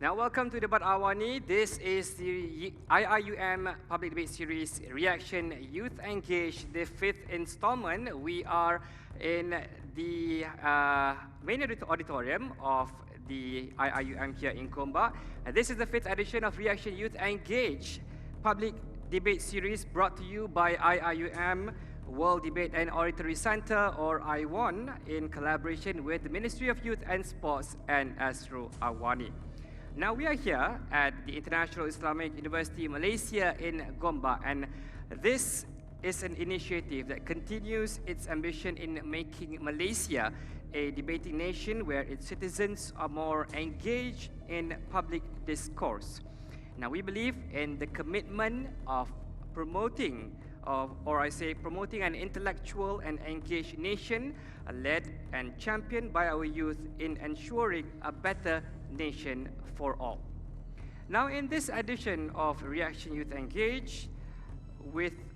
Now, welcome to Debat AWANI. This is the IIUM Public Debate Series Reaction Youth Engage, the 5th installment. We are in the main auditorium of the IIUM here in Gombak. This is the 5th edition of Reaction Youth Engage Public Debate Series brought to you by IIUM World Debate and Oratory Centre, or IWAN, in collaboration with the Ministry of Youth and Sports and Astro AWANI. Now we are here at the International Islamic University Malaysia in Gombak, and this is an initiative that continues its ambition in making Malaysia a debating nation where its citizens are more engaged in public discourse. Now we believe in the commitment of promoting an intellectual and engaged nation led and championed by our youth in ensuring a better nation for all. Now, in this edition of Reaction Youth Engage,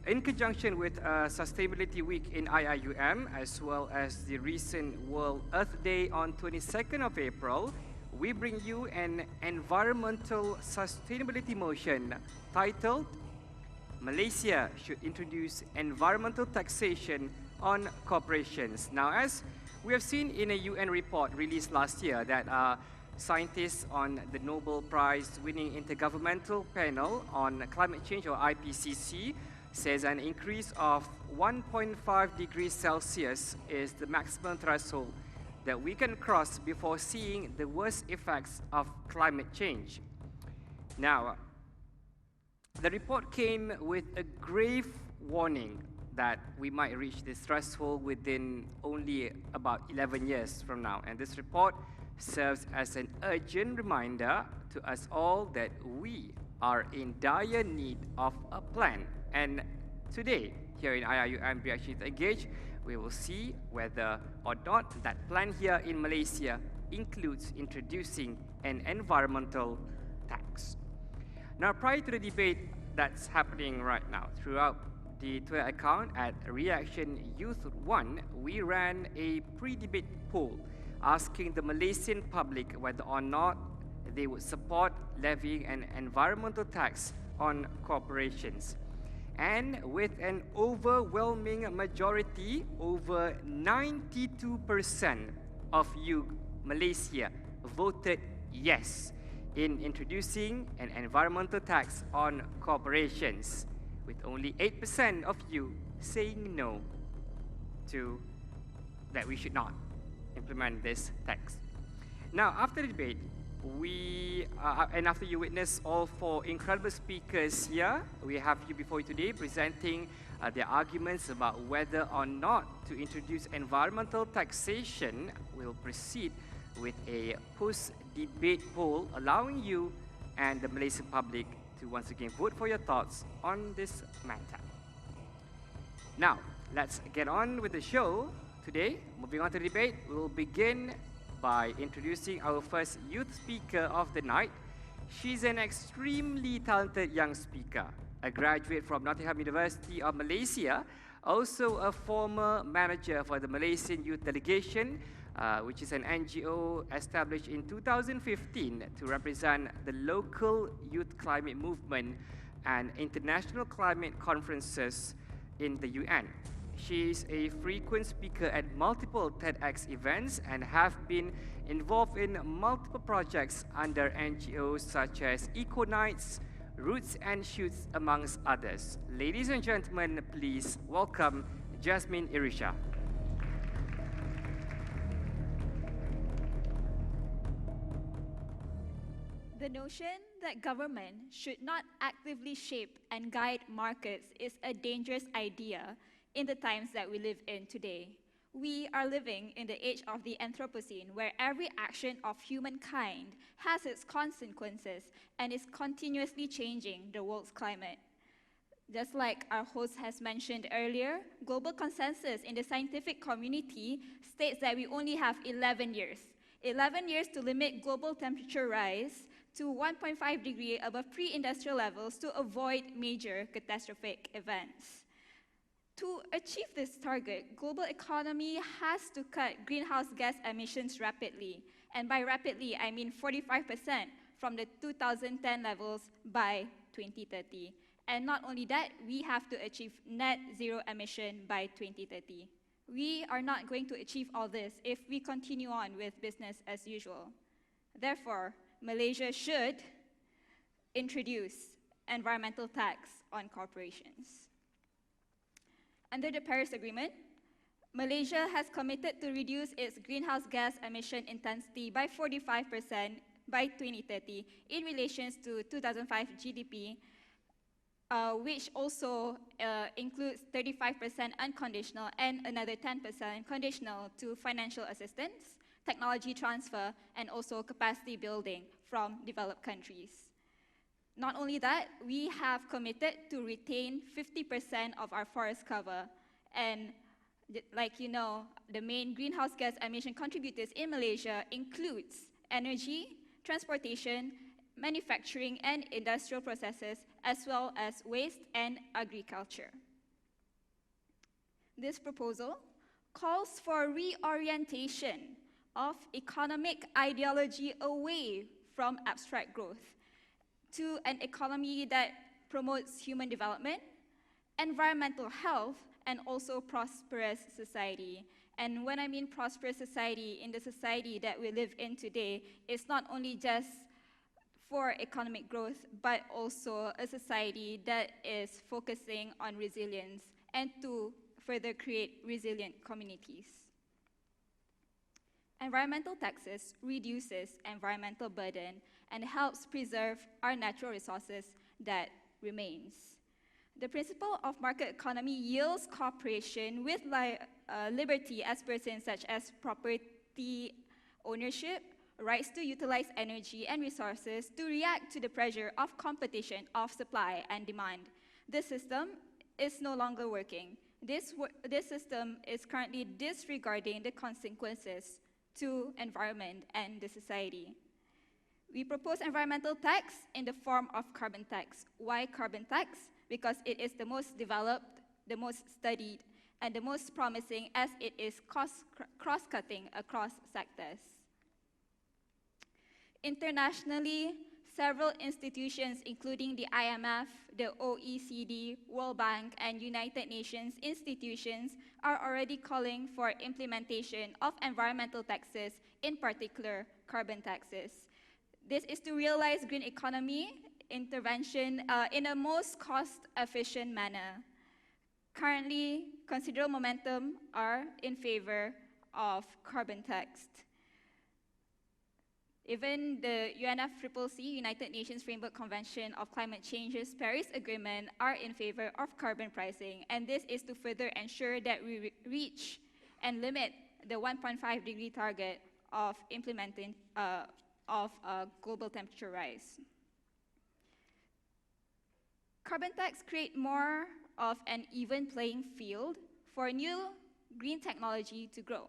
in conjunction with Sustainability Week in IIUM, as well as the recent World Earth Day on 22nd of April, we bring you an environmental sustainability motion titled Malaysia should introduce environmental taxation on corporations. Now, as we have seen in a UN report released last year that scientists on the Nobel Prize-winning Intergovernmental Panel on Climate Change, or IPCC, says an increase of 1.5 degrees Celsius is the maximum threshold that we can cross before seeing the worst effects of climate change. Now, the report came with a grave warning that we might reach this threshold within only about 11 years from now. And this report serves as an urgent reminder to us all that we are in dire need of a plan. And today, here in IIUM Reaction Youth Engage, we will see whether or not that plan here in Malaysia includes introducing an environmental tax. Now, prior to the debate that's happening right now, throughout the Twitter account at Reaction Youth 1, we ran a pre-debate poll asking the Malaysian public whether or not they would support levying an environmental tax on corporations. And with an overwhelming majority, over 92% of you, Malaysia, voted yes in introducing an environmental tax on corporations, with only 8% of you saying no to that we should not implement this tax. Now, after the debate, and after you witness all four incredible speakers here, we have you before you today presenting their arguments about whether or not to introduce environmental taxation. We'll proceed with a post-debate poll, allowing you and the Malaysian public to once again vote for your thoughts on this matter. Now, let's get on with the show. Today, moving on to the debate, we will begin by introducing our first youth speaker of the night. She's an extremely talented young speaker, a graduate from Nottingham University of Malaysia, also a former manager for the Malaysian Youth Delegation, which is an NGO established in 2015 to represent the local youth climate movement and international climate conferences in the UN. She is a frequent speaker at multiple TEDx events and have been involved in multiple projects under NGOs such as EcoKnights, Roots and Shoots, amongst others. Ladies and gentlemen, please welcome Yasmin Rashid. The notion that government should not actively shape and guide markets is a dangerous idea in the times that we live in today. We are living in the age of the Anthropocene, where every action of humankind has its consequences and is continuously changing the world's climate. Just like our host has mentioned earlier, global consensus in the scientific community states that we only have 11 years. 11 years to limit global temperature rise to 1.5 degrees above pre-industrial levels to avoid major catastrophic events. To achieve this target, global economy has to cut greenhouse gas emissions rapidly. And by rapidly, I mean 45% from the 2010 levels by 2030. And not only that, we have to achieve net zero emission by 2030. We are not going to achieve all this if we continue on with business as usual. Therefore, Malaysia should introduce environmental tax on corporations. Under the Paris Agreement, Malaysia has committed to reduce its greenhouse gas emission intensity by 45% by 2030 in relation to 2005 GDP, which also includes 35% unconditional and another 10% conditional to financial assistance, technology transfer, and also capacity building from developed countries. Not only that, we have committed to retain 50% of our forest cover, and like you know, the main greenhouse gas emission contributors in Malaysia includes energy, transportation, manufacturing and industrial processes, as well as waste and agriculture. This proposal calls for reorientation of economic ideology away from abstract growth to an economy that promotes human development, environmental health, and also prosperous society. And when I mean prosperous society, in the society that we live in today, it's not only just for economic growth, but also a society that is focusing on resilience and to further create resilient communities. Environmental taxes reduces environmental burden and helps preserve our natural resources that remains. The principle of market economy yields cooperation with liberty as persons such as property ownership, rights to utilize energy and resources to react to the pressure of competition of supply and demand. This system is no longer working. This system is currently disregarding the consequences to environment and the society. We propose environmental tax in the form of carbon tax. Why carbon tax? Because it is the most developed, the most studied, and the most promising as it is cross-cutting across sectors. Internationally, several institutions, including the IMF, the OECD, World Bank, and United Nations institutions, are already calling for implementation of environmental taxes, in particular carbon taxes. This is to realize green economy intervention in a most cost-efficient manner. Currently, considerable momentum are in favor of carbon tax. Even the UNFCCC, United Nations Framework Convention of Climate Change's Paris Agreement, are in favor of carbon pricing, and this is to further ensure that we reach and limit the 1.5 degree target of implementing global temperature rise. Carbon tax create more of an even playing field for new green technology to grow.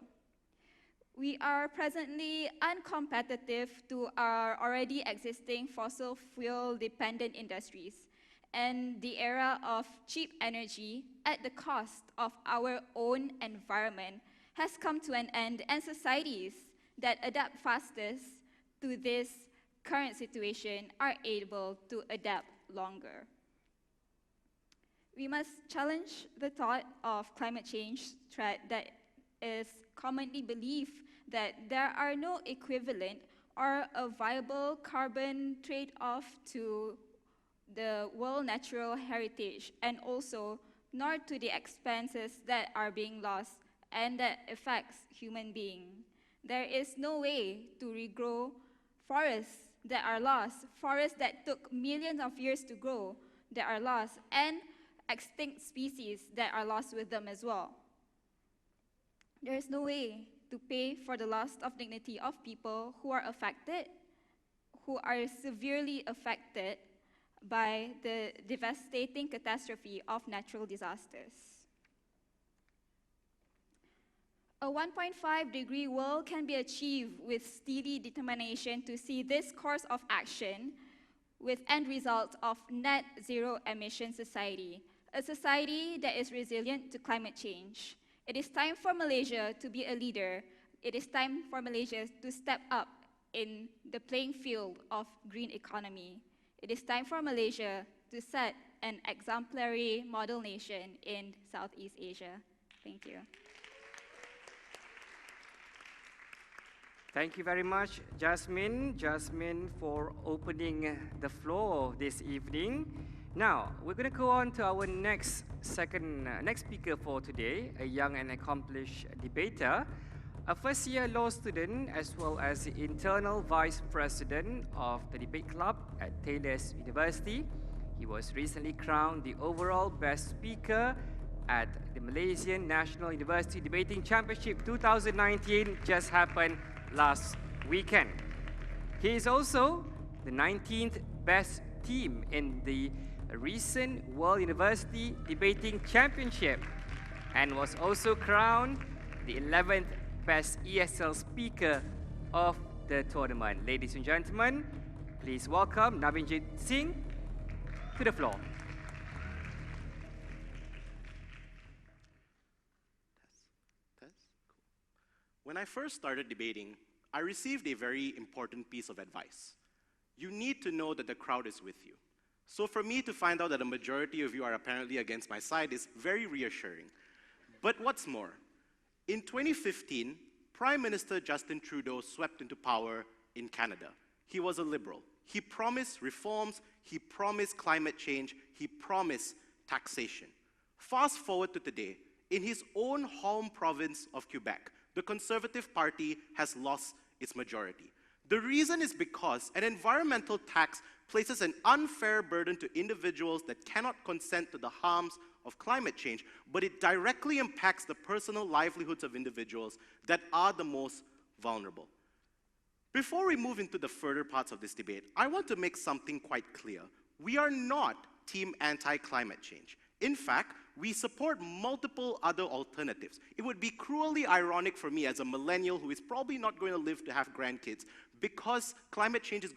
We are presently uncompetitive to our already existing fossil fuel dependent industries, and the era of cheap energy at the cost of our own environment has come to an end, and societies that adapt fastest to this current situation are able to adapt longer. We must challenge the thought of climate change threat that is commonly believed that there are no equivalent or a viable carbon trade-off to the world natural heritage, and also nor to the expenses that are being lost and that affects human beings. There is no way to regrow forests that are lost, forests that took millions of years to grow that are lost, and extinct species that are lost with them as well. There is no way to pay for the loss of dignity of people who are affected, who are severely affected by the devastating catastrophe of natural disasters. A 1.5 degree world can be achieved with steady determination to see this course of action with end results of net zero emission society, a society that is resilient to climate change. It is time for Malaysia to be a leader. It is time for Malaysia to step up in the playing field of green economy. It is time for Malaysia to set an exemplary model nation in Southeast Asia. Thank you. Thank you very much, Jasmine. Jasmine, for opening the floor this evening. Now, we're going to go on to our next speaker for today, a young and accomplished debater, a first-year law student, as well as the internal vice president of the debate club at Taylor's University. He was recently crowned the overall best speaker at the Malaysian National University Debating Championship 2019, just happened last weekend. He is also the 19th best team in the recent World University Debating Championship and was also crowned the 11th best ESL speaker of the tournament. Ladies and gentlemen, please welcome Navinjit Singh to the floor. When I first started debating, I received a very important piece of advice. You need to know that the crowd is with you. So for me to find out that a majority of you are apparently against my side is very reassuring. But what's more, in 2015, Prime Minister Justin Trudeau swept into power in Canada. He was a liberal. He promised reforms, he promised climate change, he promised taxation. Fast forward to today, in his own home province of Quebec, the Conservative Party has lost its majority. The reason is because an environmental tax places an unfair burden to individuals that cannot consent to the harms of climate change, but it directly impacts the personal livelihoods of individuals that are the most vulnerable. Before we move into the further parts of this debate, I want to make something quite clear. We are not team anti-climate change. In fact, we support multiple other alternatives. It would be cruelly ironic for me as a millennial who is probably not going to live to have grandkids because climate change is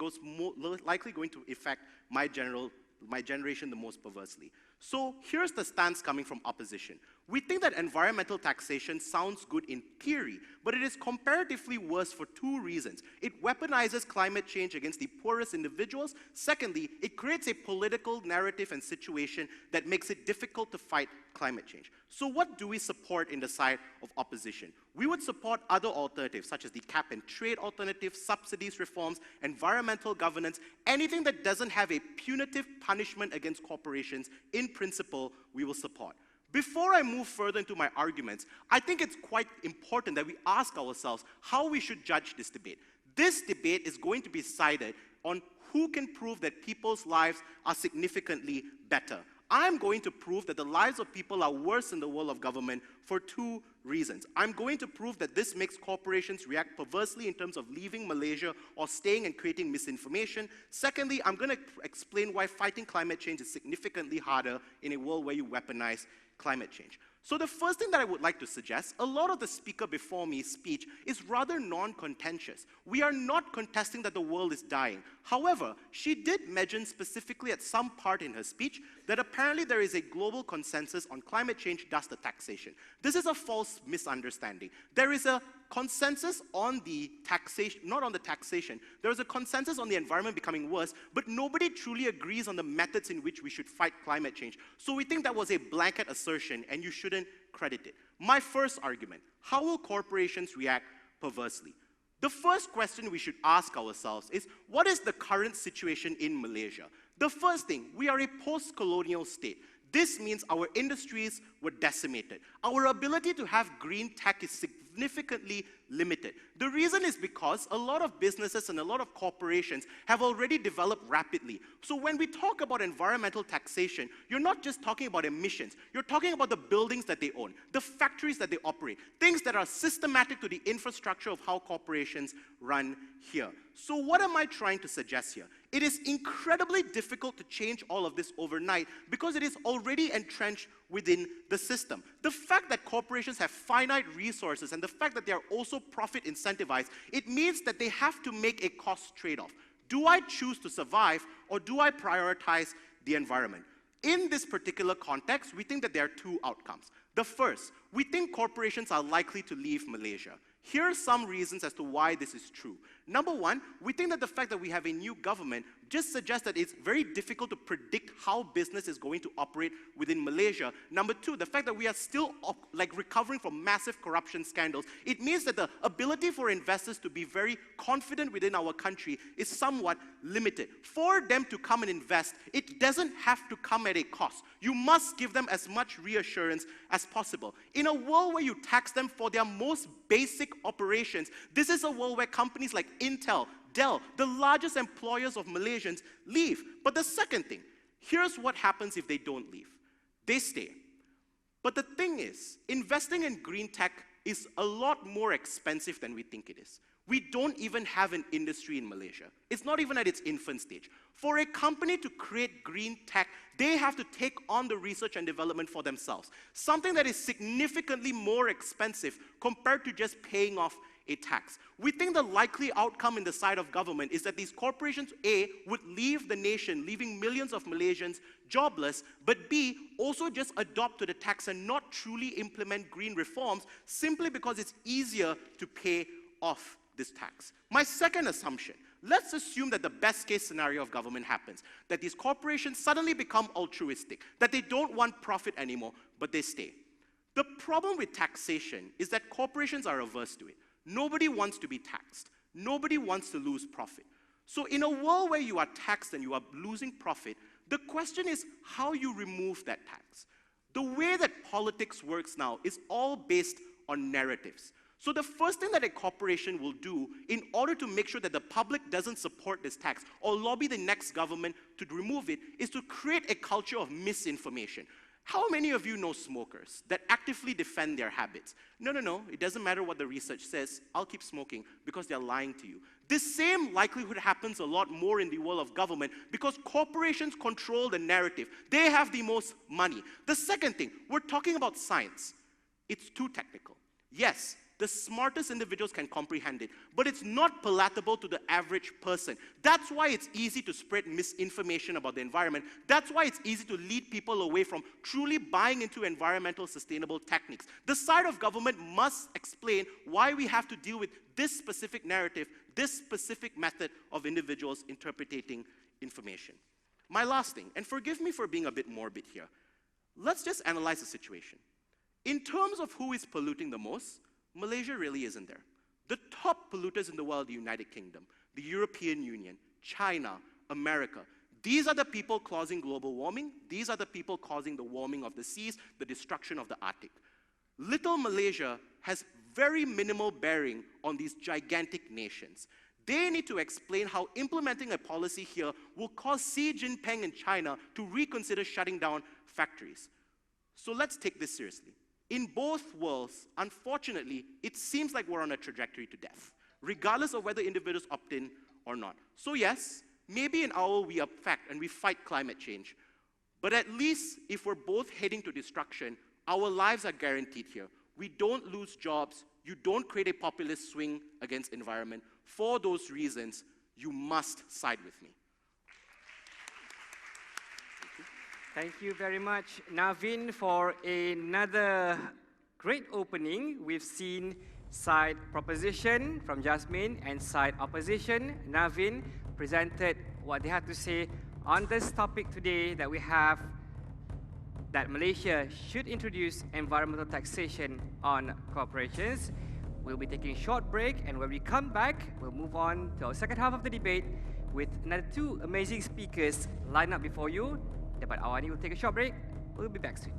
likely going to affect my generation the most perversely. So here's the stance coming from opposition. We think that environmental taxation sounds good in theory, but it is comparatively worse for two reasons. It weaponizes climate change against the poorest individuals. Secondly, it creates a political narrative and situation that makes it difficult to fight climate change. So what do we support in the side of opposition? We would support other alternatives, such as the cap and trade alternative, subsidies reforms, environmental governance, anything that doesn't have a punitive punishment against corporations, in principle, we will support. Before I move further into my arguments, I think it's quite important that we ask ourselves how we should judge this debate. This debate is going to be decided on who can prove that people's lives are significantly better. I'm going to prove that the lives of people are worse in the world of government for two reasons. I'm going to prove that this makes corporations react perversely in terms of leaving Malaysia or staying and creating misinformation. Secondly, I'm going to explain why fighting climate change is significantly harder in a world where you weaponize climate change. So the first thing that I would like to suggest, a lot of the speaker before me's speech is rather non-contentious. We are not contesting that the world is dying. However, she did mention specifically at some part in her speech that apparently there is a global consensus on climate change, thus the taxation. This is a false misunderstanding. There is a consensus on the taxation, not on the taxation. There is a consensus on the environment becoming worse, but nobody truly agrees on the methods in which we should fight climate change. So we think that was a blanket assertion, and you shouldn't credit it. My first argument, how will corporations react perversely? The first question we should ask ourselves is, what is the current situation in Malaysia? The first thing, we are a post-colonial state. This means our industries were decimated. Our ability to have green tech is significantly limited. The reason is because a lot of businesses and a lot of corporations have already developed rapidly. So when we talk about environmental taxation, you're not just talking about emissions. You're talking about the buildings that they own, the factories that they operate, things that are systematic to the infrastructure of how corporations run here. So what am I trying to suggest here? It is incredibly difficult to change all of this overnight because it is already entrenched within the system. The fact that corporations have finite resources and the fact that they are also profit incentivized, it means that they have to make a cost trade-off. Do I choose to survive or do I prioritize the environment? In this particular context, we think that there are two outcomes. The first, we think corporations are likely to leave Malaysia. Here are some reasons as to why this is true. Number one, we think that the fact that we have a new government just suggests that it's very difficult to predict how business is going to operate within Malaysia. Number two, the fact that we are still recovering from massive corruption scandals. It means that the ability for investors to be very confident within our country is somewhat limited. For them to come and invest, it doesn't have to come at a cost. You must give them as much reassurance as possible. In a world where you tax them for their most basic operations, this is a world where companies like Intel, Dell, the largest employers of Malaysians, leave. But the second thing, here's what happens if they don't leave. They stay. But the thing is, investing in green tech is a lot more expensive than we think it is. We don't even have an industry in Malaysia. It's not even at its infant stage. For a company to create green tech, they have to take on the research and development for themselves. Something that is significantly more expensive compared to just paying off a tax. We think the likely outcome in the side of government is that these corporations, A, would leave the nation, leaving millions of Malaysians jobless, but B, also just adopt to the tax and not truly implement green reforms simply because it's easier to pay off this tax. My second assumption, let's assume that the best case scenario of government happens, that these corporations suddenly become altruistic, that they don't want profit anymore, but they stay. The problem with taxation is that corporations are averse to it. Nobody wants to be taxed. Nobody wants to lose profit. So in a world where you are taxed and you are losing profit, the question is how you remove that tax. The way that politics works now is all based on narratives. So the first thing that a corporation will do in order to make sure that the public doesn't support this tax or lobby the next government to remove it is to create a culture of misinformation. How many of you know smokers that actively defend their habits? No, it doesn't matter what the research says, I'll keep smoking because they're lying to you. This same likelihood happens a lot more in the world of government because corporations control the narrative. They have the most money. The second thing, we're talking about science. It's too technical. Yes, the smartest individuals can comprehend it, but it's not palatable to the average person. That's why it's easy to spread misinformation about the environment. That's why it's easy to lead people away from truly buying into environmental sustainable techniques. The side of government must explain why we have to deal with this specific narrative, this specific method of individuals interpreting information. My last thing, and forgive me for being a bit morbid here, let's just analyze the situation. In terms of who is polluting the most, Malaysia really isn't there. The top polluters in the world are the United Kingdom, the European Union, China, America. These are the people causing global warming. These are the people causing the warming of the seas, the destruction of the Arctic. Little Malaysia has very minimal bearing on these gigantic nations. They need to explain how implementing a policy here will cause Xi Jinping in China to reconsider shutting down factories. So let's take this seriously. In both worlds, unfortunately, it seems like we're on a trajectory to death, regardless of whether individuals opt in or not. So yes, maybe in our world we affect and we fight climate change, but at least if we're both heading to destruction, our lives are guaranteed here. We don't lose jobs, you don't create a populist swing against environment. For those reasons, you must side with me. Thank you very much, Navin, for another great opening. We've seen side proposition from Yasmin and side opposition. Navin presented what they had to say on this topic today that we have, that Malaysia should introduce environmental taxation on corporations. We'll be taking a short break, and when we come back, we'll move on to our second half of the debate with another two amazing speakers lined up before you. Debat AWANI will take a short break. We'll be back soon.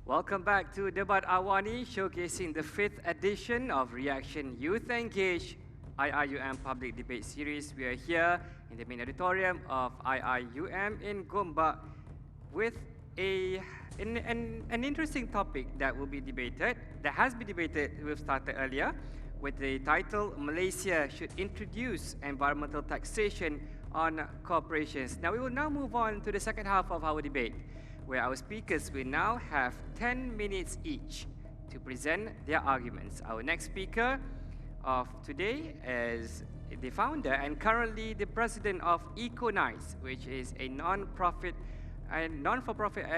Welcome back to Debat AWANI, showcasing the 5th edition of Reaction Youth Engage IIUM Public Debate Series. We are here in the main auditorium of IIUM in Gombak with an interesting topic that will be debated, that has been debated, we've started earlier, with the title, Malaysia should introduce environmental taxation on corporations. Now, we will now move on to the second half of our debate, where our speakers will now have 10 minutes each to present their arguments. Our next speaker of today is the founder and currently the president of EcoKnights, which is a non-for-profit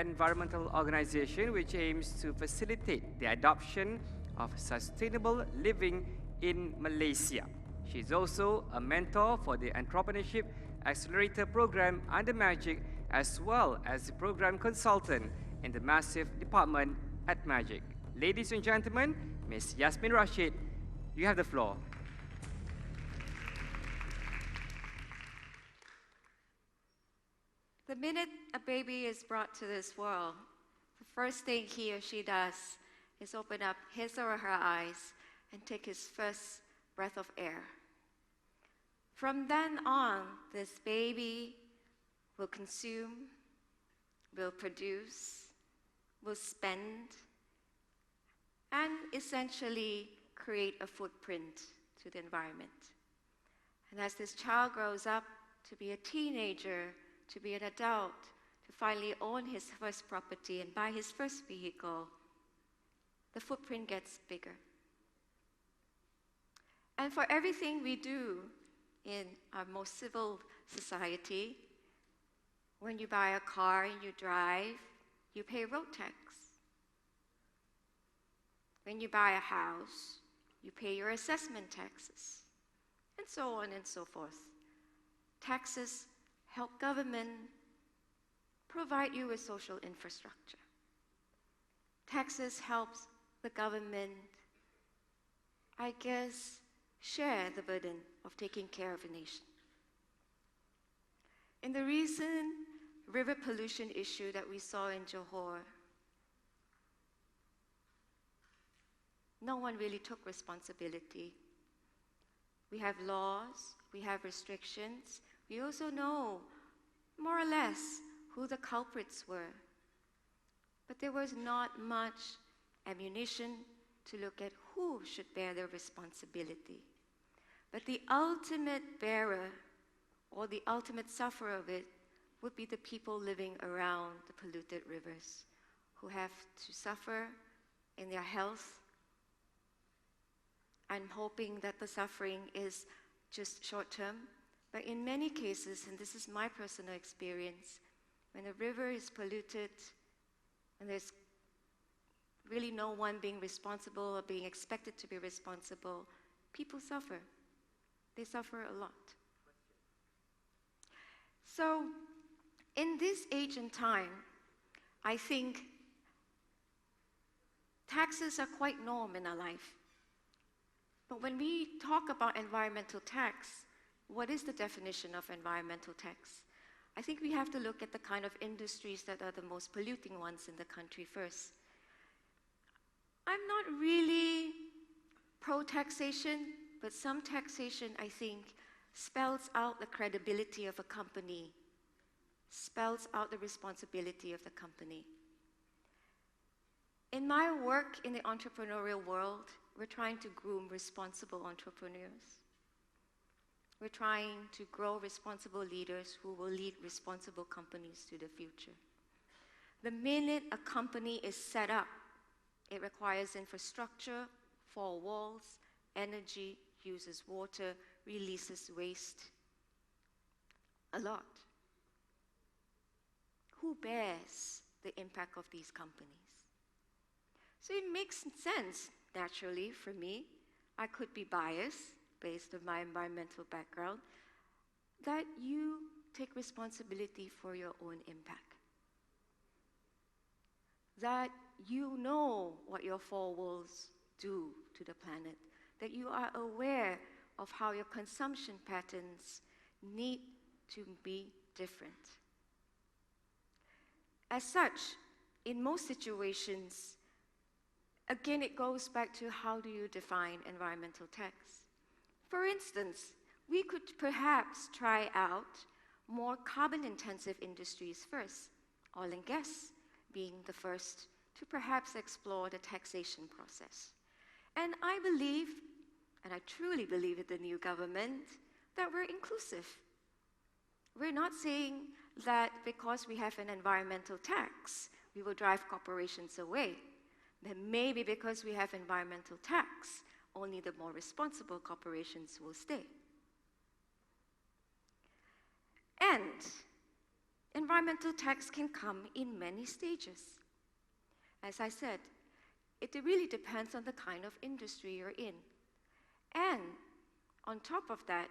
environmental organization which aims to facilitate the adoption of sustainable living in Malaysia. She is also a mentor for the Entrepreneurship Accelerator Program under Magic, as well as the program consultant in the Massive Department at Magic. Ladies and gentlemen, Ms. Yasmin Rashid, you have the floor. The minute a baby is brought to this world, the first thing he or she does is open up his or her eyes and take his first breath of air. From then on, this baby will consume, will produce, will spend, and essentially create a footprint to the environment. And as this child grows up to be a teenager, to be an adult, to finally own his first property and buy his first vehicle, the footprint gets bigger. And for everything we do in our most civil society, when you buy a car and you drive, you pay road tax. When you buy a house, you pay your assessment taxes, and so on and so forth. Taxes help government provide you with social infrastructure. Taxes helps the government, I guess, share the burden of taking care of a nation. In the recent river pollution issue that we saw in Johor, no one really took responsibility. We have laws, we have restrictions. We also know, more or less, who the culprits were. But there was not much ammunition to look at who should bear the responsibility. But the ultimate bearer, or the ultimate sufferer of it, would be the people living around the polluted rivers, who have to suffer in their health. I'm hoping that the suffering is just short-term, but in many cases, and this is my personal experience, when a river is polluted and there's really no one being responsible or being expected to be responsible, people suffer. They suffer a lot. So, in this age and time, I think taxes are quite norm in our life. But when we talk about environmental tax, what is the definition of environmental tax? I think we have to look at the kind of industries that are the most polluting ones in the country first. I'm not really pro-taxation, but some taxation, I think, spells out the credibility of a company, spells out the responsibility of the company. In my work in the entrepreneurial world, we're trying to groom responsible entrepreneurs. We're trying to grow responsible leaders who will lead responsible companies to the future. The minute a company is set up, it requires infrastructure, four walls, energy, uses water, releases waste. A lot. Who bears the impact of these companies? So it makes sense, naturally, for me. I could be biased based on my environmental background, that you take responsibility for your own impact. That you know what your four walls do to the planet, that you are aware of how your consumption patterns need to be different. As such, in most situations, again, it goes back to how do you define environmental tax? For instance, we could perhaps try out more carbon-intensive industries first, oil and gas being the first to perhaps explore the taxation process. And I believe, and I truly believe in the new government, that we're inclusive. We're not saying that because we have an environmental tax, we will drive corporations away. Then maybe because we have environmental tax, only the more responsible corporations will stay. And environmental tax can come in many stages. As I said, it really depends on the kind of industry you're in. And on top of that,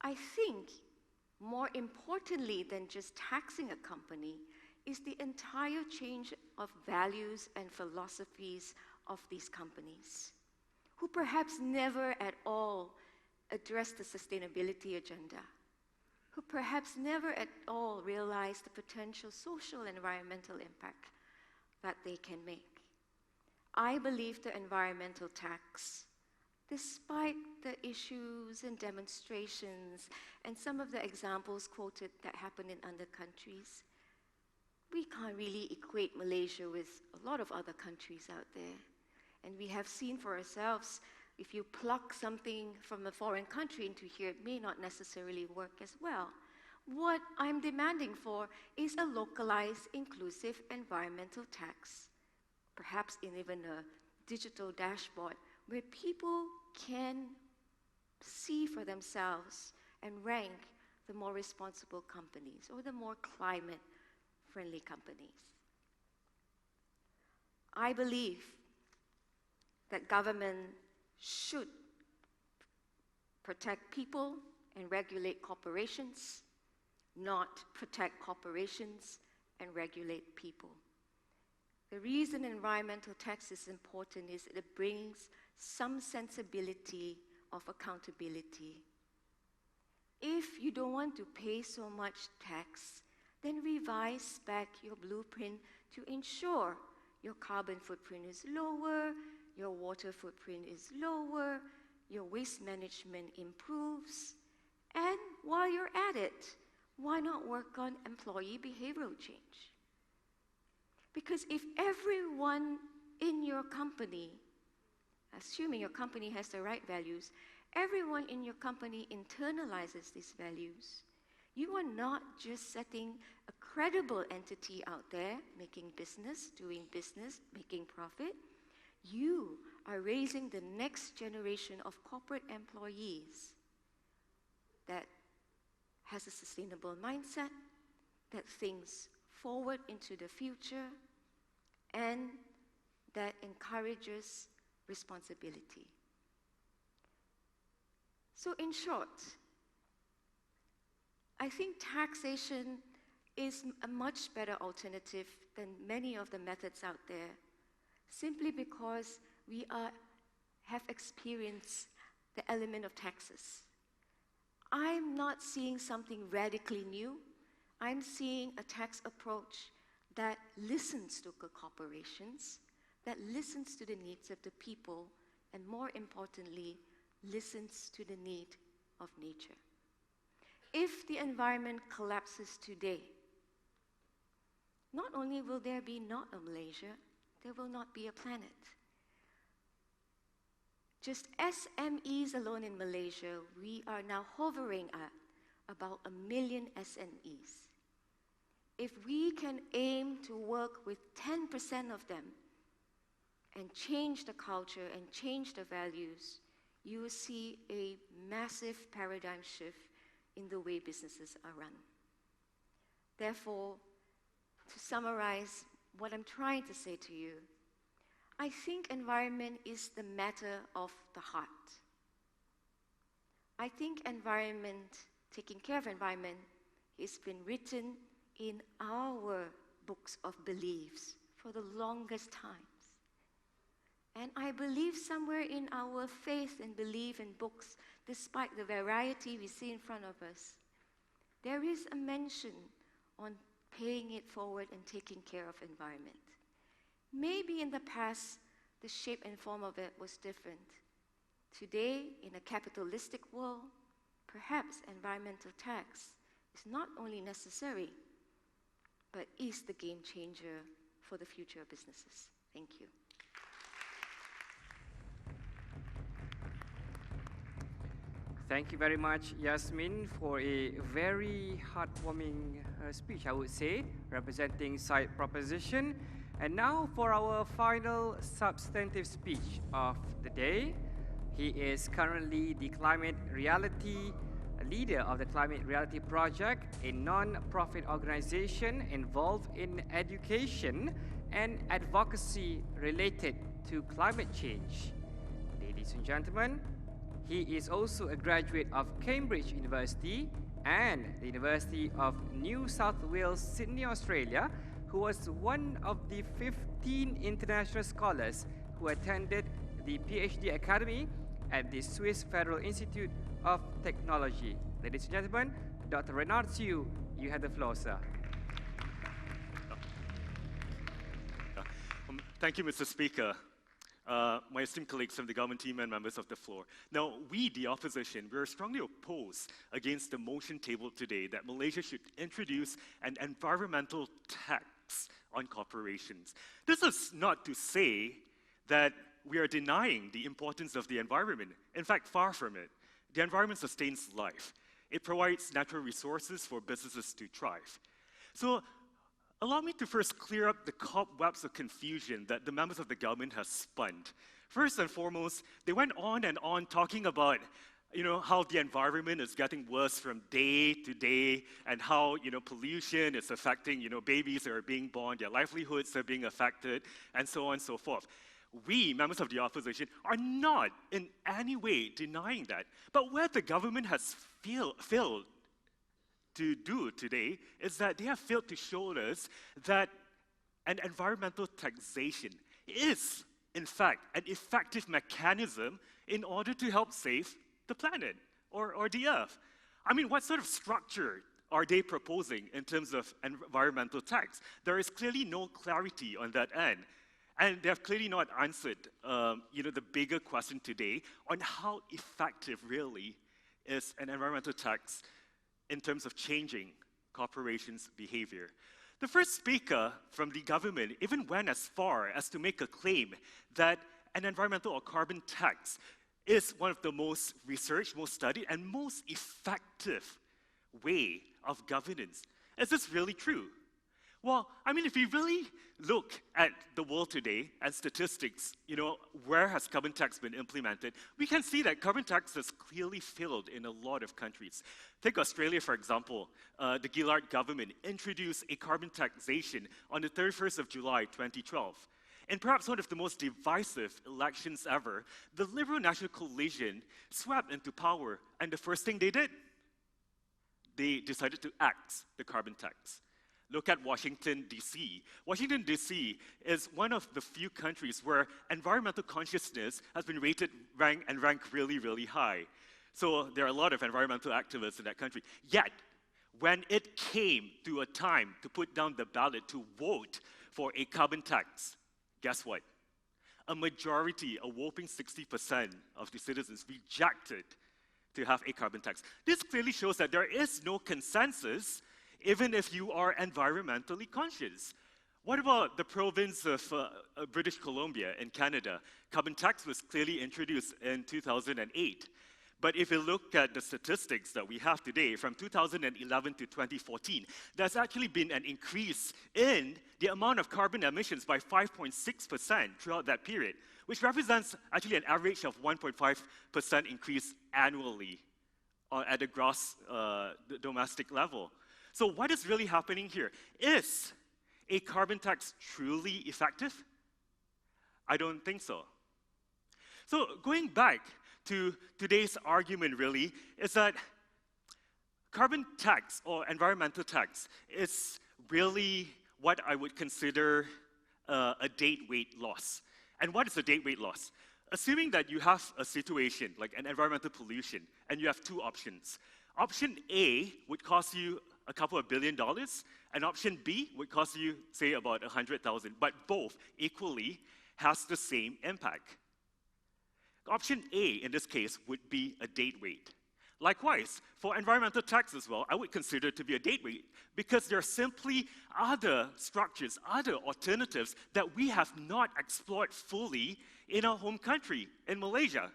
I think more importantly than just taxing a company is the entire change of values and philosophies of these companies, who perhaps never at all address the sustainability agenda, who perhaps never at all realize the potential social and environmental impact that they can make. I believe the environmental tax, despite the issues and demonstrations and some of the examples quoted that happen in other countries, we can't really equate Malaysia with a lot of other countries out there. And we have seen for ourselves, if you pluck something from a foreign country into here, it may not necessarily work as well. What I'm demanding for is a localized, inclusive environmental tax, perhaps in even a digital dashboard, where people can see for themselves and rank the more responsible companies or the more climate-friendly companies. I believe that government should protect people and regulate corporations, not protect corporations and regulate people. The reason environmental tax is important is that it brings some sensibility of accountability. If you don't want to pay so much tax, then revise back your blueprint to ensure your carbon footprint is lower, your water footprint is lower, your waste management improves, and while you're at it, why not work on employee behavioral change? Because if everyone in your company, assuming your company has the right values, everyone in your company internalizes these values, you are not just setting a credible entity out there making business, doing business, making profit. You are raising the next generation of corporate employees that has a sustainable mindset, that thinks forward into the future, and that encourages responsibility. So in short, I think taxation is a much better alternative than many of the methods out there, simply because we have experienced the element of taxes. I'm not seeing something radically new. I'm seeing a tax approach that listens to corporations, that listens to the needs of the people, and more importantly, listens to the need of nature. If the environment collapses today, not only will there be not a Malaysia, there will not be a planet. Just SMEs alone in Malaysia, we are now hovering at about 1 million SMEs. If we can aim to work with 10% of them and change the culture and change the values, you will see a massive paradigm shift in the way businesses are run. Therefore, to summarize what I'm trying to say to you, I think environment is the matter of the heart. I think environment, taking care of environment, has been written in our books of beliefs for the longest times. And I believe somewhere in our faith and belief in books, despite the variety we see in front of us, there is a mention on paying it forward and taking care of environment. Maybe in the past, the shape and form of it was different. Today, in a capitalistic world, perhaps environmental tax is not only necessary, but is the game changer for the future of businesses. Thank you. Thank you very much, Yasmin, for a very heartwarming speech, I would say, representing side proposition. And now for our final substantive speech of the day. He is currently the climate reality leader of the Climate Reality Project, a non-profit organization involved in education and advocacy related to climate change. Ladies and gentlemen, he is also a graduate of Cambridge University and the University of New South Wales, Sydney, Australia, who was one of the 15 international scholars who attended the PhD Academy at the Swiss Federal Institute of Technology. Ladies and gentlemen, Dr. Renard Siew, you have the floor, sir. Thank you, Mr. Speaker. My esteemed colleagues from the government team and members of the floor. Now, we, the opposition, we are strongly opposed against the motion tabled today that Malaysia should introduce an environmental tax on corporations. This is not to say that we are denying the importance of the environment. In fact, far from it. The environment sustains life. It provides natural resources for businesses to thrive. So, allow me to first clear up the cobwebs of confusion that the members of the government have spun. First and foremost, they went on and on talking about how the environment is getting worse from day to day, and how pollution is affecting babies that are being born, their livelihoods are being affected, and so on and so forth. We, members of the opposition, are not in any way denying that. But where the government has failed to do today is that they have failed to show us that an environmental taxation is, in fact, an effective mechanism in order to help save the planet or the Earth. I mean, what sort of structure are they proposing in terms of environmental tax? There is clearly no clarity on that end. And they have clearly not answered the bigger question today on how effective really is an environmental tax in terms of changing corporations' behavior. The first speaker from the government even went as far as to make a claim that an environmental or carbon tax is one of the most researched, most studied, and most effective way of governance. Is this really true? Well, I mean, if we really look at the world today and statistics, where has carbon tax been implemented, we can see that carbon tax has clearly failed in a lot of countries. Take Australia, for example. The Gillard government introduced a carbon taxation on the 31st of July, 2012. In perhaps one of the most divisive elections ever, the Liberal National Coalition swept into power, and the first thing they did, they decided to axe the carbon tax. Look at Washington, D.C. Washington, D.C. is one of the few countries where environmental consciousness has been ranked really, really high. So there are a lot of environmental activists in that country. Yet, when it came to a time to put down the ballot to vote for a carbon tax, guess what? A majority, a whopping 60% of the citizens rejected to have a carbon tax. This clearly shows that there is no consensus even if you are environmentally conscious. What about the province of British Columbia in Canada? Carbon tax was clearly introduced in 2008. But if you look at the statistics that we have today, from 2011 to 2014, there's actually been an increase in the amount of carbon emissions by 5.6% throughout that period, which represents actually an average of 1.5% increase annually at the gross domestic level. So what is really happening here? Is a carbon tax truly effective? I don't think so. So going back to today's argument really is that carbon tax or environmental tax is really what I would consider a dead weight loss. And what is a dead weight loss? Assuming that you have a situation like an environmental pollution and you have two options. Option A would cost you a couple of $1 billion, and option B would cost you, say, about 100,000, but both equally has the same impact. Option A, in this case, would be a dead weight. Likewise, for environmental tax as well, I would consider it to be a dead weight because there are simply other structures, other alternatives that we have not explored fully in our home country, in Malaysia.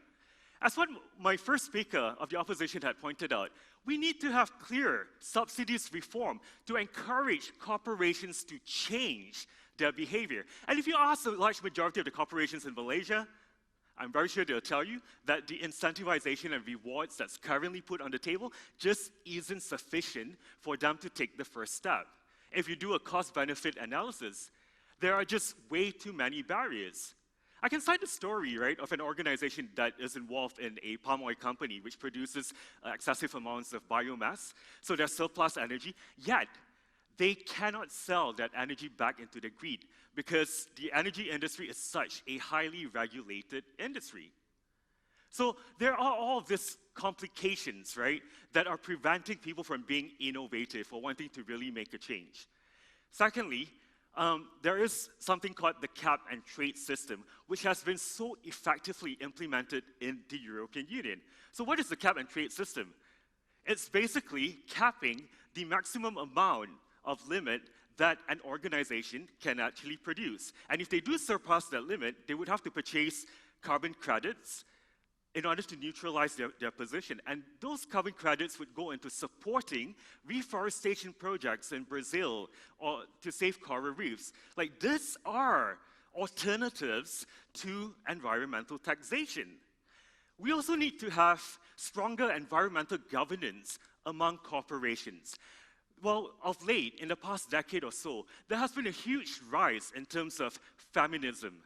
As what my first speaker of the opposition had pointed out, we need to have clear subsidies reform to encourage corporations to change their behavior. And if you ask the large majority of the corporations in Malaysia, I'm very sure they'll tell you that the incentivization and rewards that's currently put on the table just isn't sufficient for them to take the first step. If you do a cost-benefit analysis, there are just way too many barriers. I can cite a story, right, of an organization that is involved in a palm oil company which produces excessive amounts of biomass, so there's surplus energy, yet they cannot sell that energy back into the grid because the energy industry is such a highly regulated industry. So there are all of these complications, right, that are preventing people from being innovative or wanting to really make a change. Secondly, there is something called the cap and trade system, which has been so effectively implemented in the European Union. So what is the cap and trade system? It's basically capping the maximum amount of limit that an organization can actually produce. And if they do surpass that limit, they would have to purchase carbon credits in order to neutralize their position. And those carbon credits would go into supporting reforestation projects in Brazil or to save coral reefs. Like, these are alternatives to environmental taxation. We also need to have stronger environmental governance among corporations. Well, of late, in the past decade or so, there has been a huge rise in terms of feminism.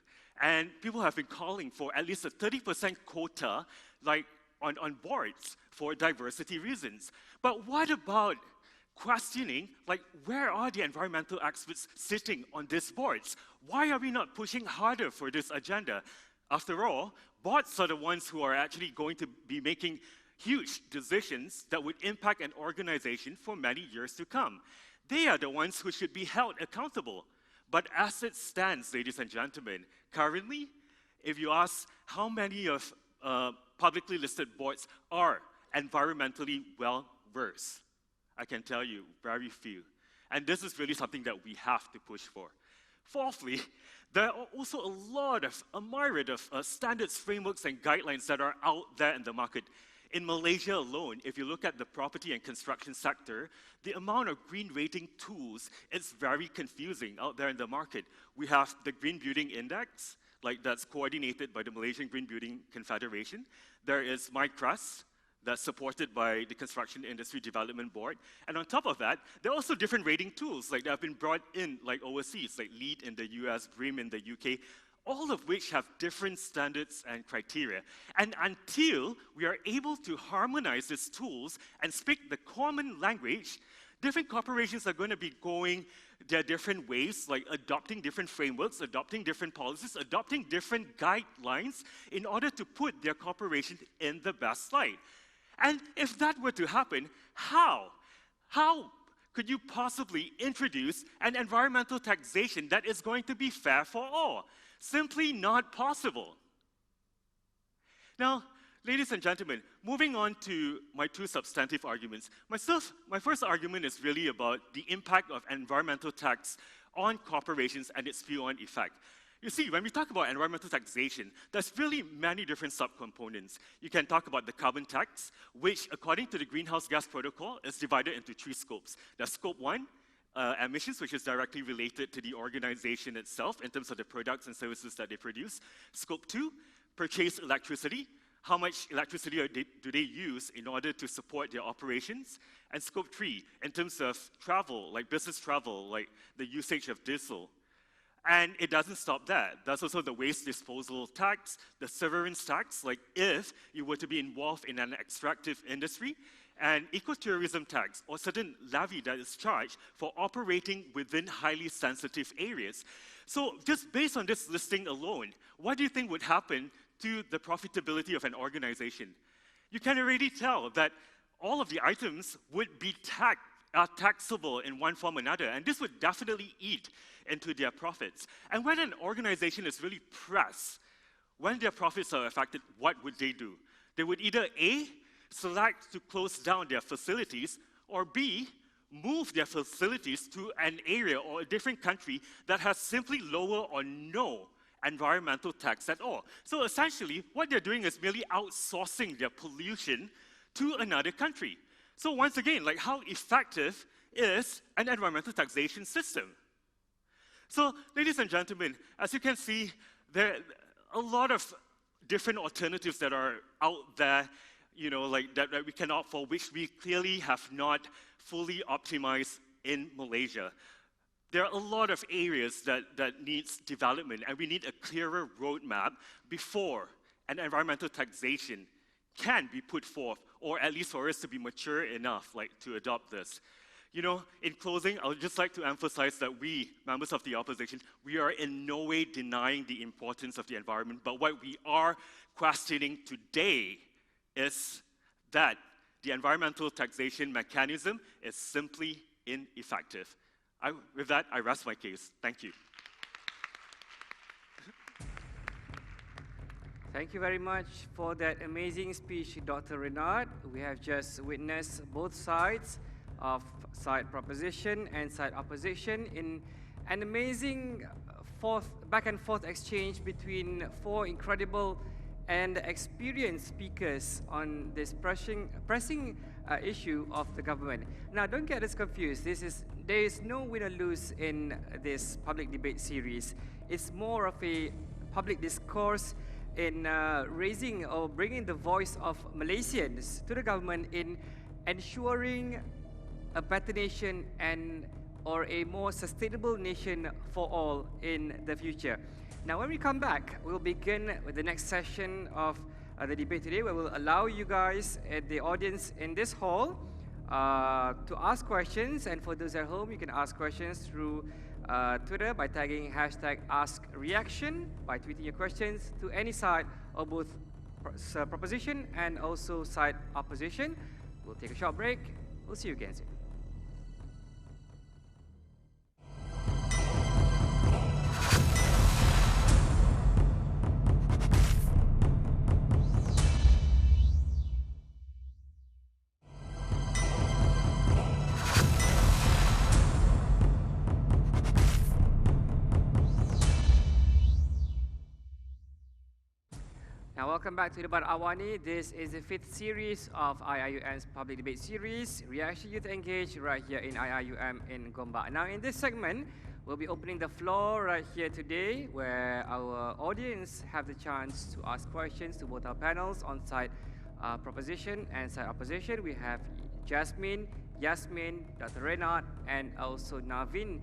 And people have been calling for at least a 30% quota, like on boards for diversity reasons. But what about questioning, like, where are the environmental experts sitting on these boards? Why are we not pushing harder for this agenda? After all, boards are the ones who are actually going to be making huge decisions that would impact an organization for many years to come. They are the ones who should be held accountable. But as it stands, ladies and gentlemen, currently, if you ask how many of publicly listed boards are environmentally well-versed, I can tell you, very few. And this is really something that we have to push for. Fourthly, there are also a myriad of standards, frameworks, and guidelines that are out there in the market. In Malaysia alone, if you look at the property and construction sector, the amount of green rating tools is very confusing out there in the market. We have the Green Building Index, like that's coordinated by the Malaysian Green Building Confederation. There is MyCrest, that's supported by the Construction Industry Development Board. And on top of that, there are also different rating tools, like that have been brought in, like overseas, like LEED in the US, BREEAM in the UK, all of which have different standards and criteria. And until we are able to harmonize these tools and speak the common language, different corporations are going to be going their different ways, like adopting different frameworks, adopting different policies, adopting different guidelines in order to put their corporation in the best light. And if that were to happen, how could you possibly introduce an environmental taxation that is going to be fair for all? Simply not possible. Now, ladies and gentlemen, moving on to my two substantive arguments. My first argument is really about the impact of environmental tax on corporations and its spill-on effect. You see, when we talk about environmental taxation, there's really many different subcomponents. You can talk about the carbon tax, which, according to the Greenhouse Gas Protocol, is divided into three scopes. There's Scope 1, emissions, which is directly related to the organization itself in terms of the products and services that they produce. Scope 2, purchased electricity. How much electricity do they use in order to support their operations? And Scope 3, in terms of travel, like business travel, like the usage of diesel. And it doesn't stop there. There's also the waste disposal tax, the severance tax, like if you were to be involved in an extractive industry, and ecotourism tax, or certain levy that is charged for operating within highly sensitive areas. So just based on this listing alone, what do you think would happen to the profitability of an organization? You can already tell that all of the items would be taxable in one form or another, and this would definitely eat into their profits. And when an organization is really pressed, when their profits are affected, what would they do? They would either A, select to close down their facilities, or B, move their facilities to an area or a different country that has simply lower or no environmental tax at all. So essentially, what they're doing is merely outsourcing their pollution to another country. So once again, like, how effective is an environmental taxation system? So, ladies and gentlemen, as you can see, there are a lot of different alternatives that are out there, you know, like that we can opt for, which we clearly have not fully optimized in Malaysia. There are a lot of areas that needs development, and we need a clearer roadmap before an environmental taxation can be put forth, or at least for us to be mature enough, like, to adopt this. You know, in closing, I would just like to emphasize that we, members of the opposition, we are in no way denying the importance of the environment, but what we are questioning today is that the environmental taxation mechanism is simply ineffective. With that, I rest my case. Thank you. Thank you very much for that amazing speech, Dr. Renard. We have just witnessed both sides of side proposition and side opposition in an amazing back and forth exchange between four incredible and experienced speakers on this pressing issue of the government. Now, don't get us confused. There is no win or lose in this public debate series. It's more of a public discourse in raising or bringing the voice of Malaysians to the government in ensuring a better nation or a more sustainable nation for all in the future. Now, when we come back, we'll begin with the next session of the debate today, where we'll allow you guys, the audience in this hall, to ask questions. And for those at home, you can ask questions through Twitter by tagging #AskReaction, by tweeting your questions to any side of both proposition and also side opposition. We'll take a short break. We'll see you again soon. Now, welcome back to Debat AWANI. This is the 5th series of IIUM's public debate series, Reaction Youth Engage, right here in IIUM in Gombak. Now, in this segment, we'll be opening the floor right here today, where our audience have the chance to ask questions to both our panels on side proposition and side opposition. We have Jasmine, Yasmin, Dr. Renard, and also Navin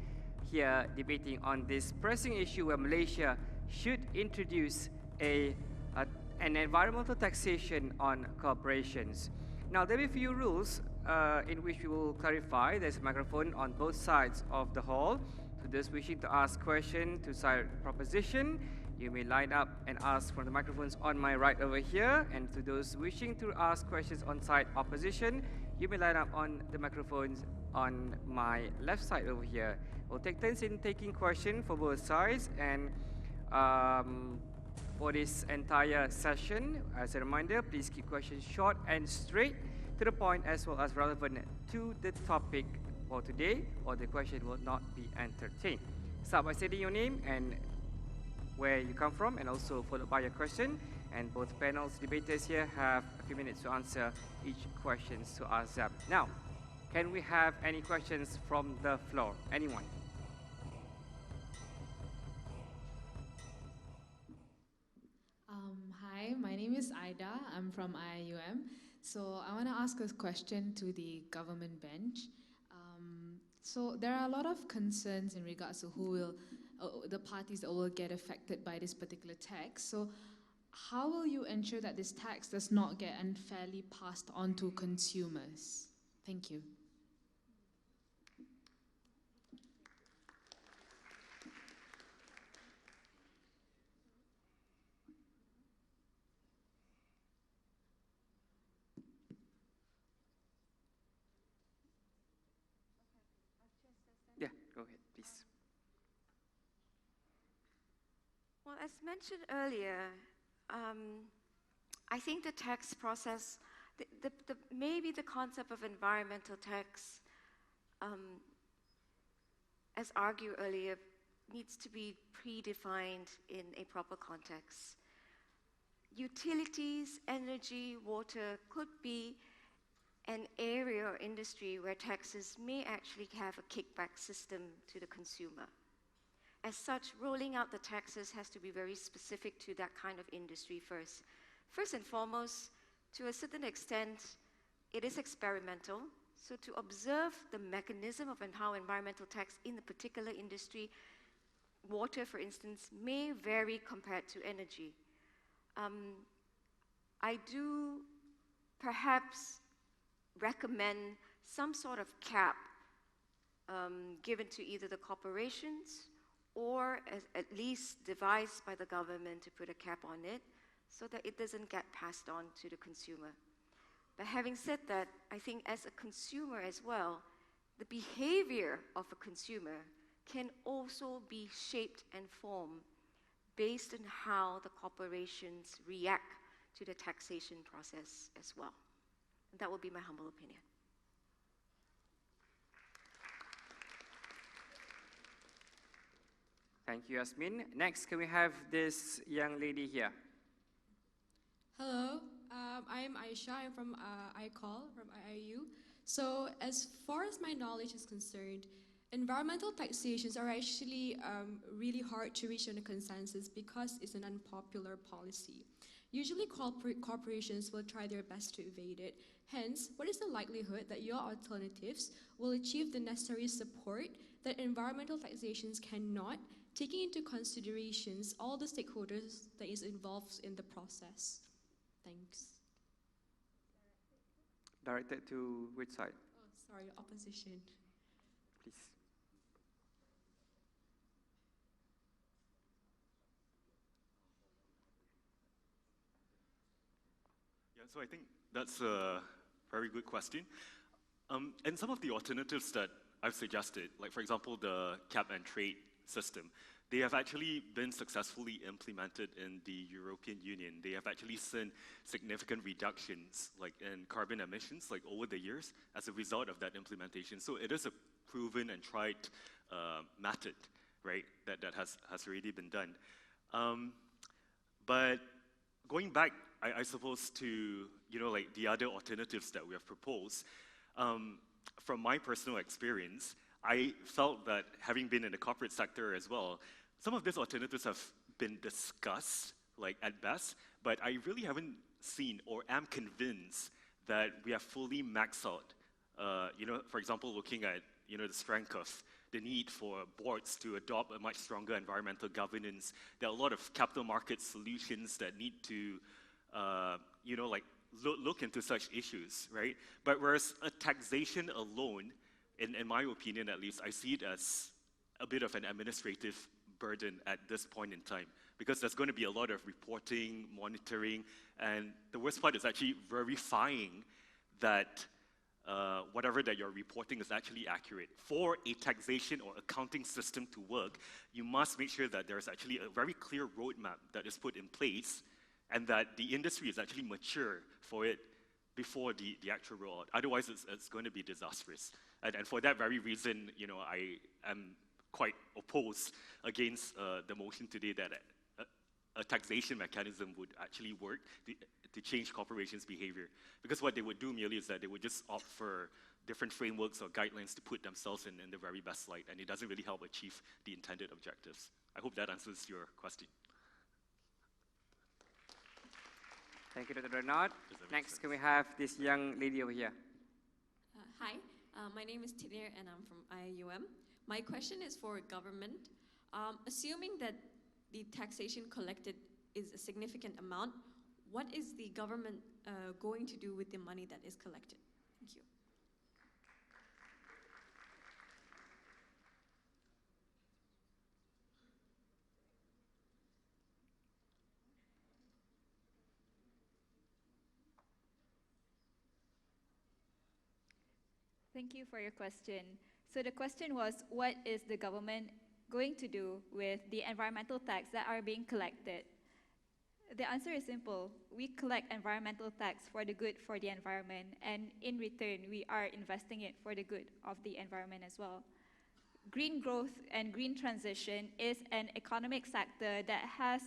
here debating on this pressing issue where Malaysia should introduce an environmental taxation on corporations. Now, there will be a few rules in which we will clarify. There's a microphone on both sides of the hall. To those wishing to ask questions to side proposition, you may line up and ask from the microphones on my right over here. And to those wishing to ask questions on side opposition, you may line up on the microphones on my left side over here. We'll take turns in taking questions for both sides. And for this entire session, as a reminder, please keep questions short and straight to the point, as well as relevant to the topic for today, or the question will not be entertained. Start by stating your name and where you come from, and also followed by your question. And both panels debaters here have a few minutes to answer each question to ask them. Now, can we have any questions from the floor? Anyone? Hi, my name is Ida. I'm from IIUM. So I want to ask a question to the government bench. So there are a lot of concerns in regards to who will, the parties that will get affected by this particular tax. So how will you ensure that this tax does not get unfairly passed on to consumers? Thank you. Yeah, go ahead, please. Well, as mentioned earlier, I think the tax process, maybe the concept of environmental tax, as argued earlier, needs to be predefined in a proper context. Utilities, energy, water could be an area or industry where taxes may actually have a kickback system to the consumer. As such, rolling out the taxes has to be very specific to that kind of industry first. First and foremost, to a certain extent, it is experimental. So to observe the mechanism of how environmental tax in a particular industry, water, for instance, may vary compared to energy. I do perhaps recommend some sort of cap given to either the corporations or at least devised by the government to put a cap on it so that it doesn't get passed on to the consumer. But having said that, I think as a consumer as well, the behavior of a consumer can also be shaped and formed based on how the corporations react to the taxation process as well. And that would be my humble opinion. Thank you, Yasmin. Next, can we have this young lady here? Hello, I'm Aisha. I'm from ICOL, from IIU. So as far as my knowledge is concerned, environmental taxations are actually really hard to reach on a consensus because it's an unpopular policy. Usually corporations will try their best to evade it. Hence, what is the likelihood that your alternatives will achieve the necessary support that environmental taxations cannot, taking into considerations all the stakeholders that is involved in the process? Thanks. Directed to which side? Oh, sorry, opposition. Please. Yeah, so I think that's a very good question. And some of the alternatives that I've suggested, like for example, the cap and trade system, they have actually been successfully implemented in the European Union. They have actually seen significant reductions like in carbon emissions like over the years as a result of that implementation. So it is a proven and tried method, right, that has already been done. But going back, I suppose to, like the other alternatives that we have proposed, from my personal experience, I felt that having been in the corporate sector as well, some of these alternatives have been discussed, like at best, but I really haven't seen or am convinced that we have fully maxed out. For example, looking at the strength of the need for boards to adopt a much stronger environmental governance. There are a lot of capital market solutions that need to, look into such issues, right? But whereas a taxation alone, in my opinion at least, I see it as a bit of an administrative burden at this point in time, because there's going to be a lot of reporting, monitoring, and the worst part is actually verifying that whatever that you're reporting is actually accurate. For a taxation or accounting system to work, you must make sure that there's actually a very clear roadmap that is put in place and that the industry is actually mature for it before the actual rollout. Otherwise, it's going to be disastrous. And for that very reason, I am quite opposed against the motion today that a taxation mechanism would actually work to change corporations' behavior. Because what they would do merely is that they would just opt for different frameworks or guidelines to put themselves in the very best light, and it doesn't really help achieve the intended objectives. I hope that answers your question. Thank you, Dr. Renard. Next, can we have this young lady over here? Hi, my name is Tinir and I'm from IIUM. My question is for government. Assuming that the taxation collected is a significant amount, what is the government going to do with the money that is collected? Thank you. Thank you for your question. So the question was, what is the government going to do with the environmental tax that are being collected? The answer is simple. We collect environmental tax for the good for the environment, and in return, we are investing it for the good of the environment as well. green growth and green transition is an economic sector that has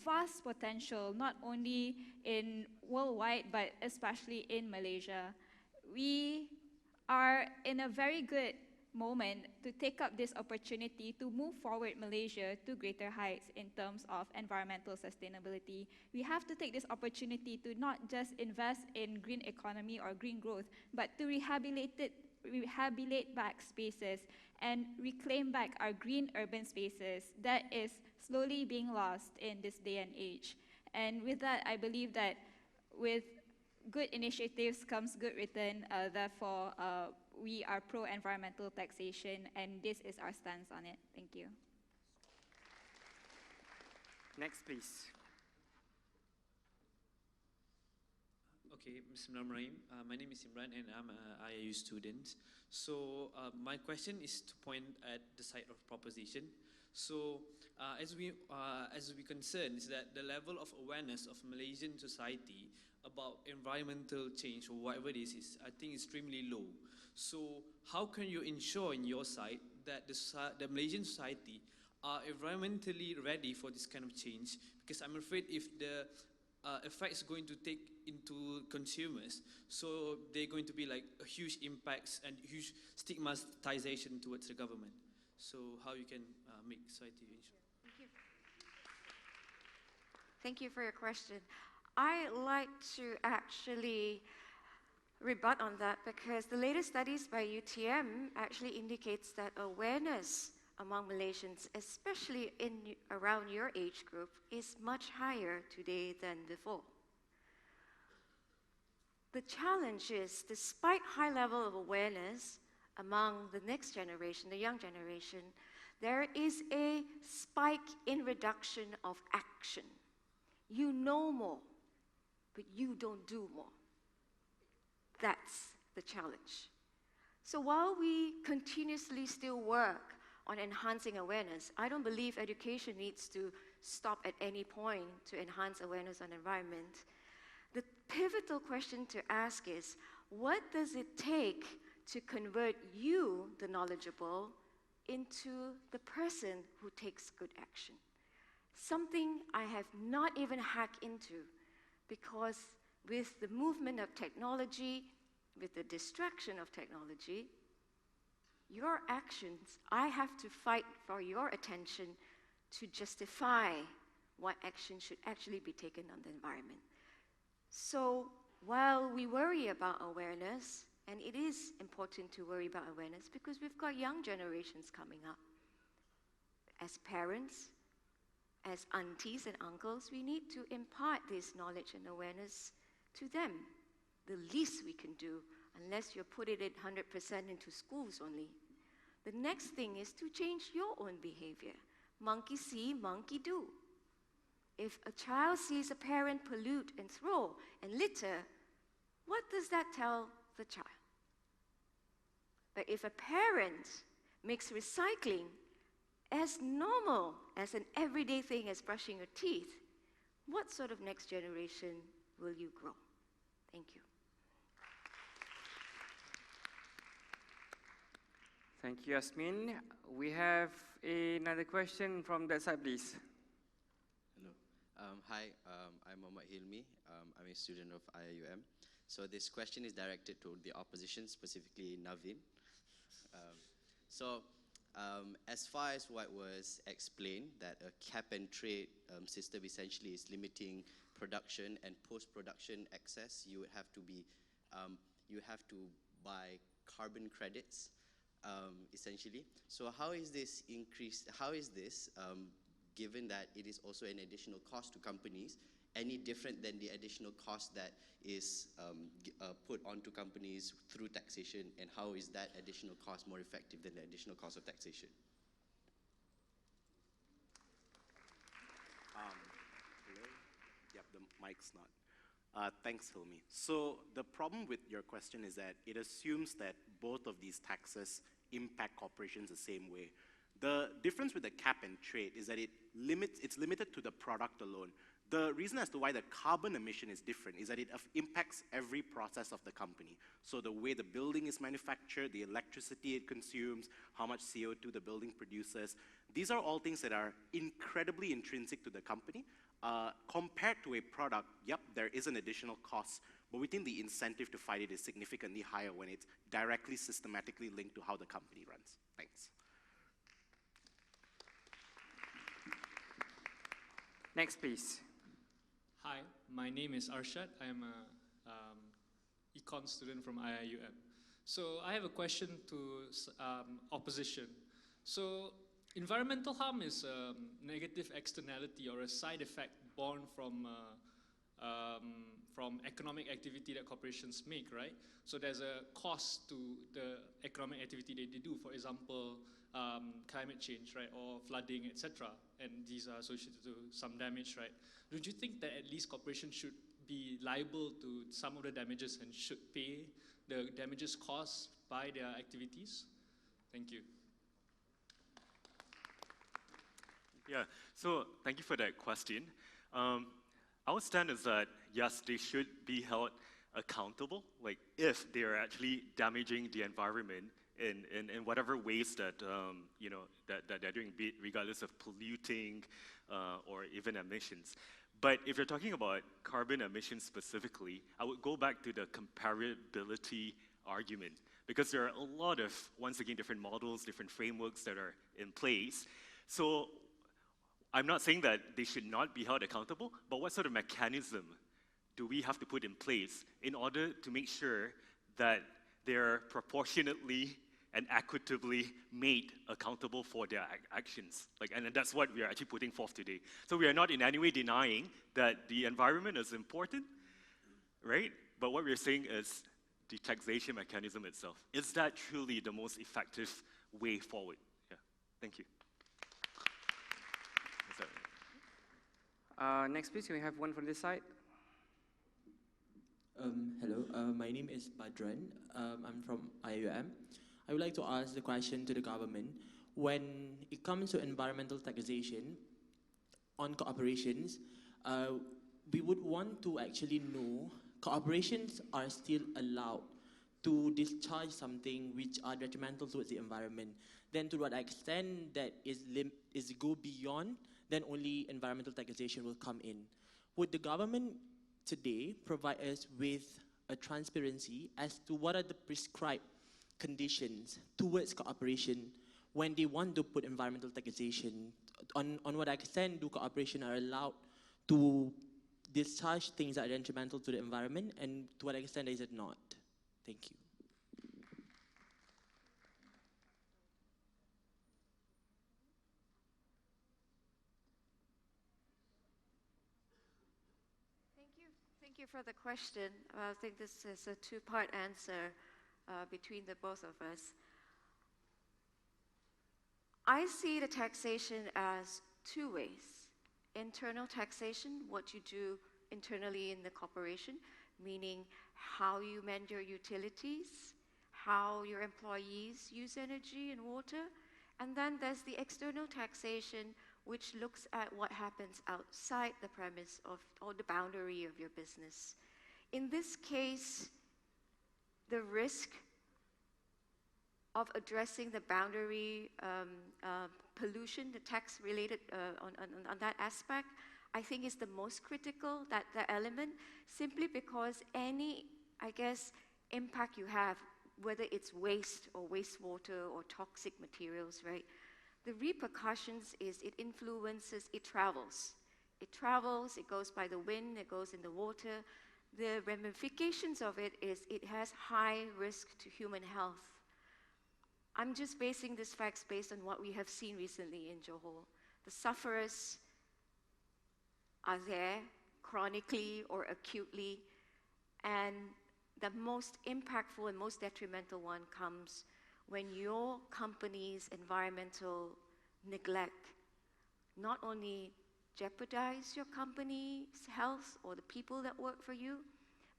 vast potential, not only in worldwide, but especially in Malaysia. We are in a very good moment to take up this opportunity to move forward Malaysia to greater heights in terms of environmental sustainability. We have to take this opportunity to not just invest in green economy or green growth, but to rehabilitate back spaces and reclaim back our green urban spaces that is slowly being lost in this day and age. And with that, I believe that with good initiatives comes good return. Therefore, we are pro-environmental taxation, and this is our stance on it. Thank you. Next, please. Okay, Bismillahirrahmanirrahim. My name is Imran and I'm an IIU student. So my question is to point at the side of proposition. So as we concern is that the level of awareness of Malaysian society about environmental change or whatever it is I think extremely low. So how can you ensure in your side that the Malaysian society are environmentally ready for this kind of change? Because I'm afraid if the effects going to take into consumers, so they're going to be like a huge impacts and huge stigmatization towards the government. So how you can make society ensure? Thank you. Thank you for your question. I like to actually rebut on that because the latest studies by UTM actually indicates that awareness among Malaysians, especially around your age group, is much higher today than before. The challenge is, despite high level of awareness among the next generation, the young generation, there is a spike in reduction of action. You know more, but you don't do more. That's the challenge. So while we continuously still work on enhancing awareness, I don't believe education needs to stop at any point to enhance awareness on environment. The pivotal question to ask is, what does it take to convert you, the knowledgeable, into the person who takes good action? Something I have not even hacked into, because with the movement of technology, with the distraction of technology, your actions, I have to fight for your attention to justify what action should actually be taken on the environment. So while we worry about awareness, and it is important to worry about awareness because we've got young generations coming up. As parents, as aunties and uncles, we need to impart this knowledge and awareness to them. The least we can do, unless you're putting it 100% into schools only. The next thing is to change your own behavior. Monkey see, monkey do. If a child sees a parent pollute and throw and litter, what does that tell the child? But if a parent makes recycling as normal as an everyday thing as brushing your teeth, what sort of next generation will you grow? Thank you. Thank you, Yasmin. We have another question from that side, please. Hello. Hi, I'm Muhammad Hilmi. I'm a student of IIUM. So this question is directed to the opposition, specifically Navin. As far as what was explained, that a cap and trade system essentially is limiting production and post-production excess, you would have to be, you have to buy carbon credits, essentially. So how is this increased? How is this, given that it is also an additional cost to companies, any different than the additional cost that is put onto companies through taxation, and how is that additional cost more effective than the additional cost of taxation? Hello? Yep, the mic's not. Thanks, Hilmi. So the problem with your question is that it assumes that both of these taxes impact corporations the same way. The difference with the cap and trade is that it's limited to the product alone. The reason as to why the carbon emission is different is that it impacts every process of the company. So the way the building is manufactured, the electricity it consumes, how much CO2 the building produces, these are all things that are incredibly intrinsic to the company. Compared to a product, yep, there is an additional cost, but we think the incentive to fight it is significantly higher when it's directly, systematically linked to how the company runs. Thanks. Next, please. Hi, my name is Arshad. I am a econ student from IIUM. So I have a question to opposition. So environmental harm is a negative externality or a side effect born from economic activity that corporations make, right? So there's a cost to the economic activity that they do. For example, climate change, right, or flooding, etc. And these are associated to some damage, right? Don't you think that at least corporations should be liable to some of the damages and should pay the damages caused by their activities? Thank you. Yeah, so thank you for that question. Our stand is that, yes, they should be held accountable, like if they are actually damaging the environment in whatever ways that, that they're doing, regardless of polluting or even emissions. But if you're talking about carbon emissions specifically, I would go back to the comparability argument, because there are a lot of, once again, different models, different frameworks that are in place. So I'm not saying that they should not be held accountable, but what sort of mechanism do we have to put in place in order to make sure that they're proportionately and equitably made accountable for their actions? And that's what we are actually putting forth today. So we are not in any way denying that the environment is important, right? But what we're saying is the taxation mechanism itself. Is that truly the most effective way forward? Yeah, thank you. Next, please, can we have one from this side? Hello, my name is Badran. I'm from IIUM. I would like to ask the question to the government. When it comes to environmental taxation on corporations, we would want to actually know corporations are still allowed to discharge something which are detrimental towards the environment. Then to what extent that is go beyond, then only environmental taxation will come in. Would the government today provide us with a transparency as to what are the prescribed conditions towards cooperation when they want to put environmental taxation? On what extent do cooperation are allowed to discharge things that are detrimental to the environment, and to what extent is it not? Thank you. Thank you for the question. I think this is a two-part answer between the both of us. I see the taxation as two ways. Internal taxation, what you do internally in the corporation, meaning how you manage your utilities, how your employees use energy and water. And then there's the external taxation, which looks at what happens outside the premise of, or the boundary of your business. In this case, the risk of addressing the boundary pollution, the tax related on that aspect, I think is the most critical, that the element, simply because any, I guess, impact you have, whether it's waste or wastewater or toxic materials, right? The repercussions is it influences, it travels. It travels, it goes by the wind, it goes in the water. The ramifications of it is it has high risk to human health. I'm just basing these facts based on what we have seen recently in Johor. The sufferers are there chronically or acutely, and the most impactful and most detrimental one comes when your company's environmental neglect not only jeopardize your company's health or the people that work for you,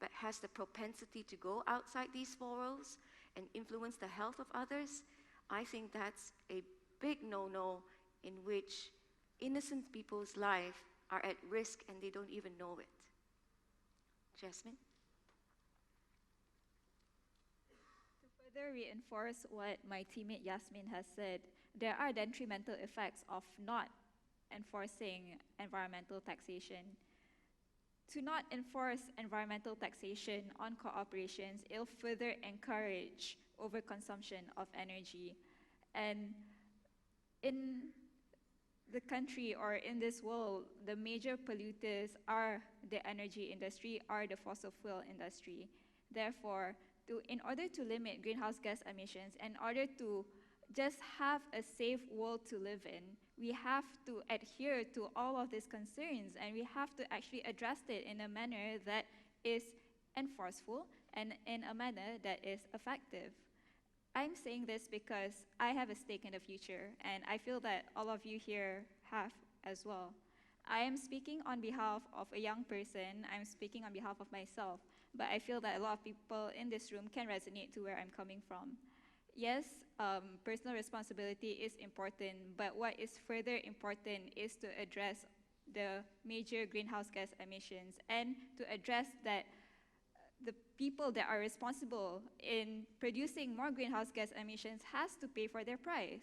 but has the propensity to go outside these four walls and influence the health of others. I think that's a big no-no in which innocent people's lives are at risk and they don't even know it. Jasmine? To further reinforce what my teammate Yasmin has said, there are detrimental effects of not enforcing environmental taxation. To not enforce environmental taxation on corporations, it'll further encourage overconsumption of energy. And in the country or in this world, the major polluters are the energy industry, are the fossil fuel industry. Therefore, in order to limit greenhouse gas emissions, in order to just have a safe world to live in, we have to adhere to all of these concerns, and we have to actually address it in a manner that is enforceful and in a manner that is effective. I'm saying this because I have a stake in the future, and I feel that all of you here have as well. I am speaking on behalf of a young person, I'm speaking on behalf of myself, but I feel that a lot of people in this room can resonate to where I'm coming from. Yes, personal responsibility is important, but what is further important is to address the major greenhouse gas emissions and to address that the people that are responsible in producing more greenhouse gas emissions has to pay for their price.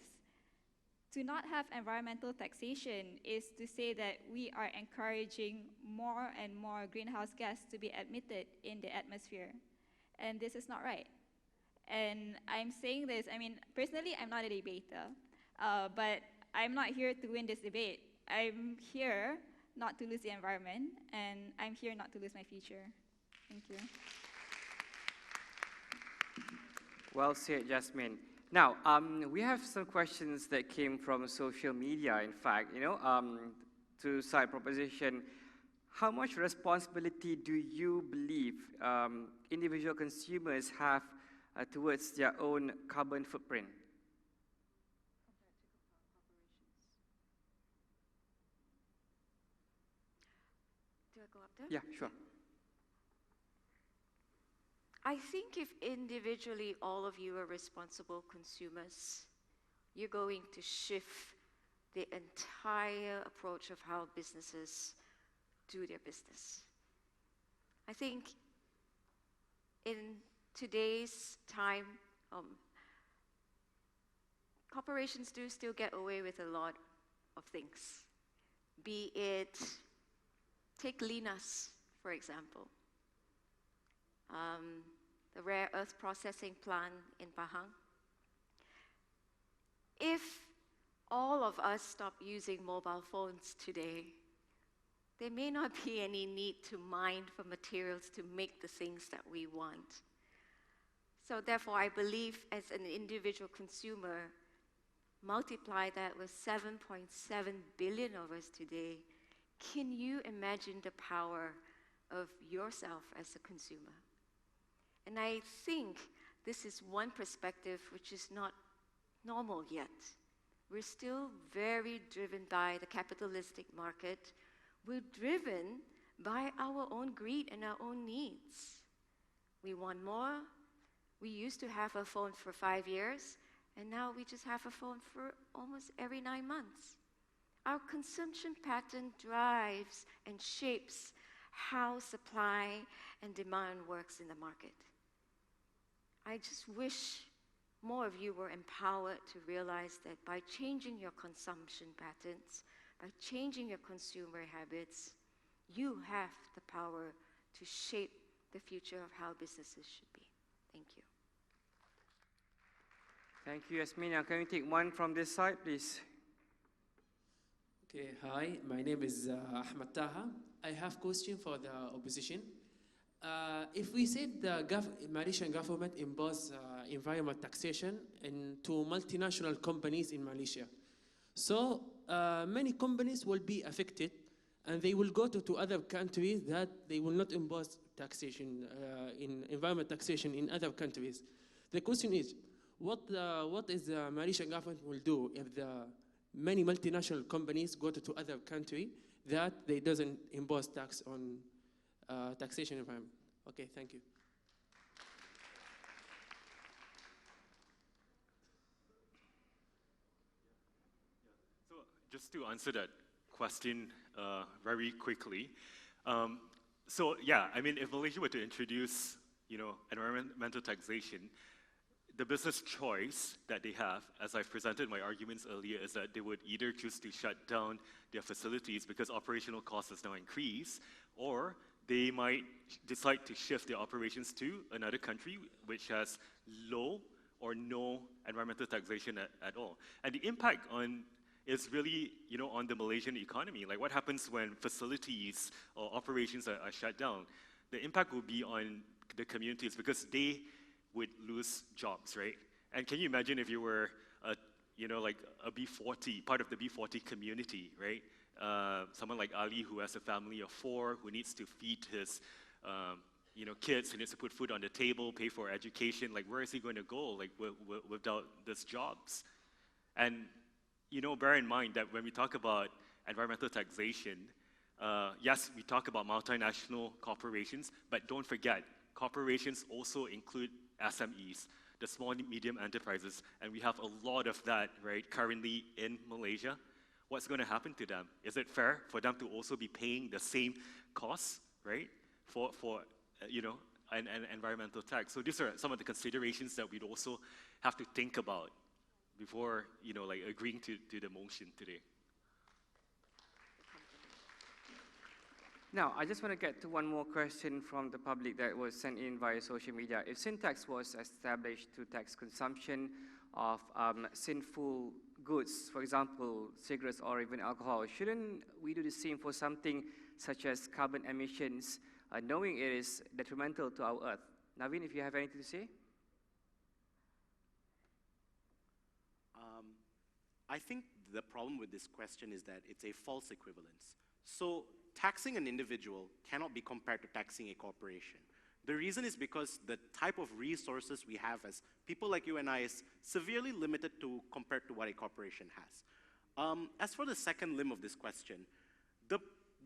To not have environmental taxation is to say that we are encouraging more and more greenhouse gas to be emitted in the atmosphere. And this is not right. And I'm saying this, I mean, personally, I'm not a debater, but I'm not here to win this debate. I'm here not to lose the environment, and I'm here not to lose my future. Thank you. Well said, Jasmine. Now, we have some questions that came from social media, in fact, to side proposition. How much responsibility do you believe individual consumers have towards their own carbon footprint? Do I go up there? Yeah, sure. I think if individually all of you are responsible consumers, you're going to shift the entire approach of how businesses do their business. I think in today's time, corporations do still get away with a lot of things. Be it, take Linas, for example. The rare earth processing plant in Pahang. If all of us stop using mobile phones today, there may not be any need to mine for materials to make the things that we want. So therefore, I believe as an individual consumer, multiply that with 7.7 billion of us today, can you imagine the power of yourself as a consumer? And I think this is one perspective which is not normal yet. We're still very driven by the capitalistic market. We're driven by our own greed and our own needs. We want more. We used to have a phone for 5 years, and now we just have a phone for almost every 9 months. Our consumption pattern drives and shapes how supply and demand works in the market. I just wish more of you were empowered to realize that by changing your consumption patterns, by changing your consumer habits, you have the power to shape the future of how businesses should be. Thank you. Thank you, Yasmin. Now, can we take one from this side, please? Okay, hi, my name is Ahmed Taha. I have a question for the opposition. If we said the Malaysian government impose environment taxation into multinational companies in Malaysia, so many companies will be affected and they will go to other countries that they will not impose taxation, in environment taxation in other countries. The question is, what is the Malaysian government will do if the many multinational companies go to other country that they doesn't impose tax on taxation environment? Okay, thank you. So just to answer that question very quickly. So yeah, I mean, if Malaysia were to introduce, environmental taxation, the business choice that they have, as I've presented my arguments earlier, is that they would either choose to shut down their facilities because operational costs has now increased, or they might decide to shift their operations to another country which has low or no environmental taxation at all. And the impact is really, on the Malaysian economy. Like, what happens when facilities or operations are shut down? The impact will be on the communities because they would lose jobs, right? And can you imagine if you were, like a B40, part of the B40 community, right? Someone like Ali who has a family of 4, who needs to feed his, kids, who needs to put food on the table, pay for education. Like, where is he going to go, like, without these jobs? And, bear in mind that when we talk about environmental taxation, yes, we talk about multinational corporations, but don't forget, corporations also include SMEs, the small and medium enterprises, and we have a lot of that, right, currently in Malaysia. What's going to happen to them? Is it fair for them to also be paying the same costs, right, for an environmental tax? So these are some of the considerations that we'd also have to think about before, agreeing to the motion today. Now, I just want to get to one more question from the public that was sent in via social media. If sin tax was established to tax consumption of sinful goods, for example, cigarettes or even alcohol, shouldn't we do the same for something such as carbon emissions, knowing it is detrimental to our Earth? Naveen, if you have anything to say? I think the problem with this question is that it's a false equivalence. So taxing an individual cannot be compared to taxing a corporation. The reason is because the type of resources we have as people like you and I is severely limited compared to what a corporation has. As for the second limb of this question, the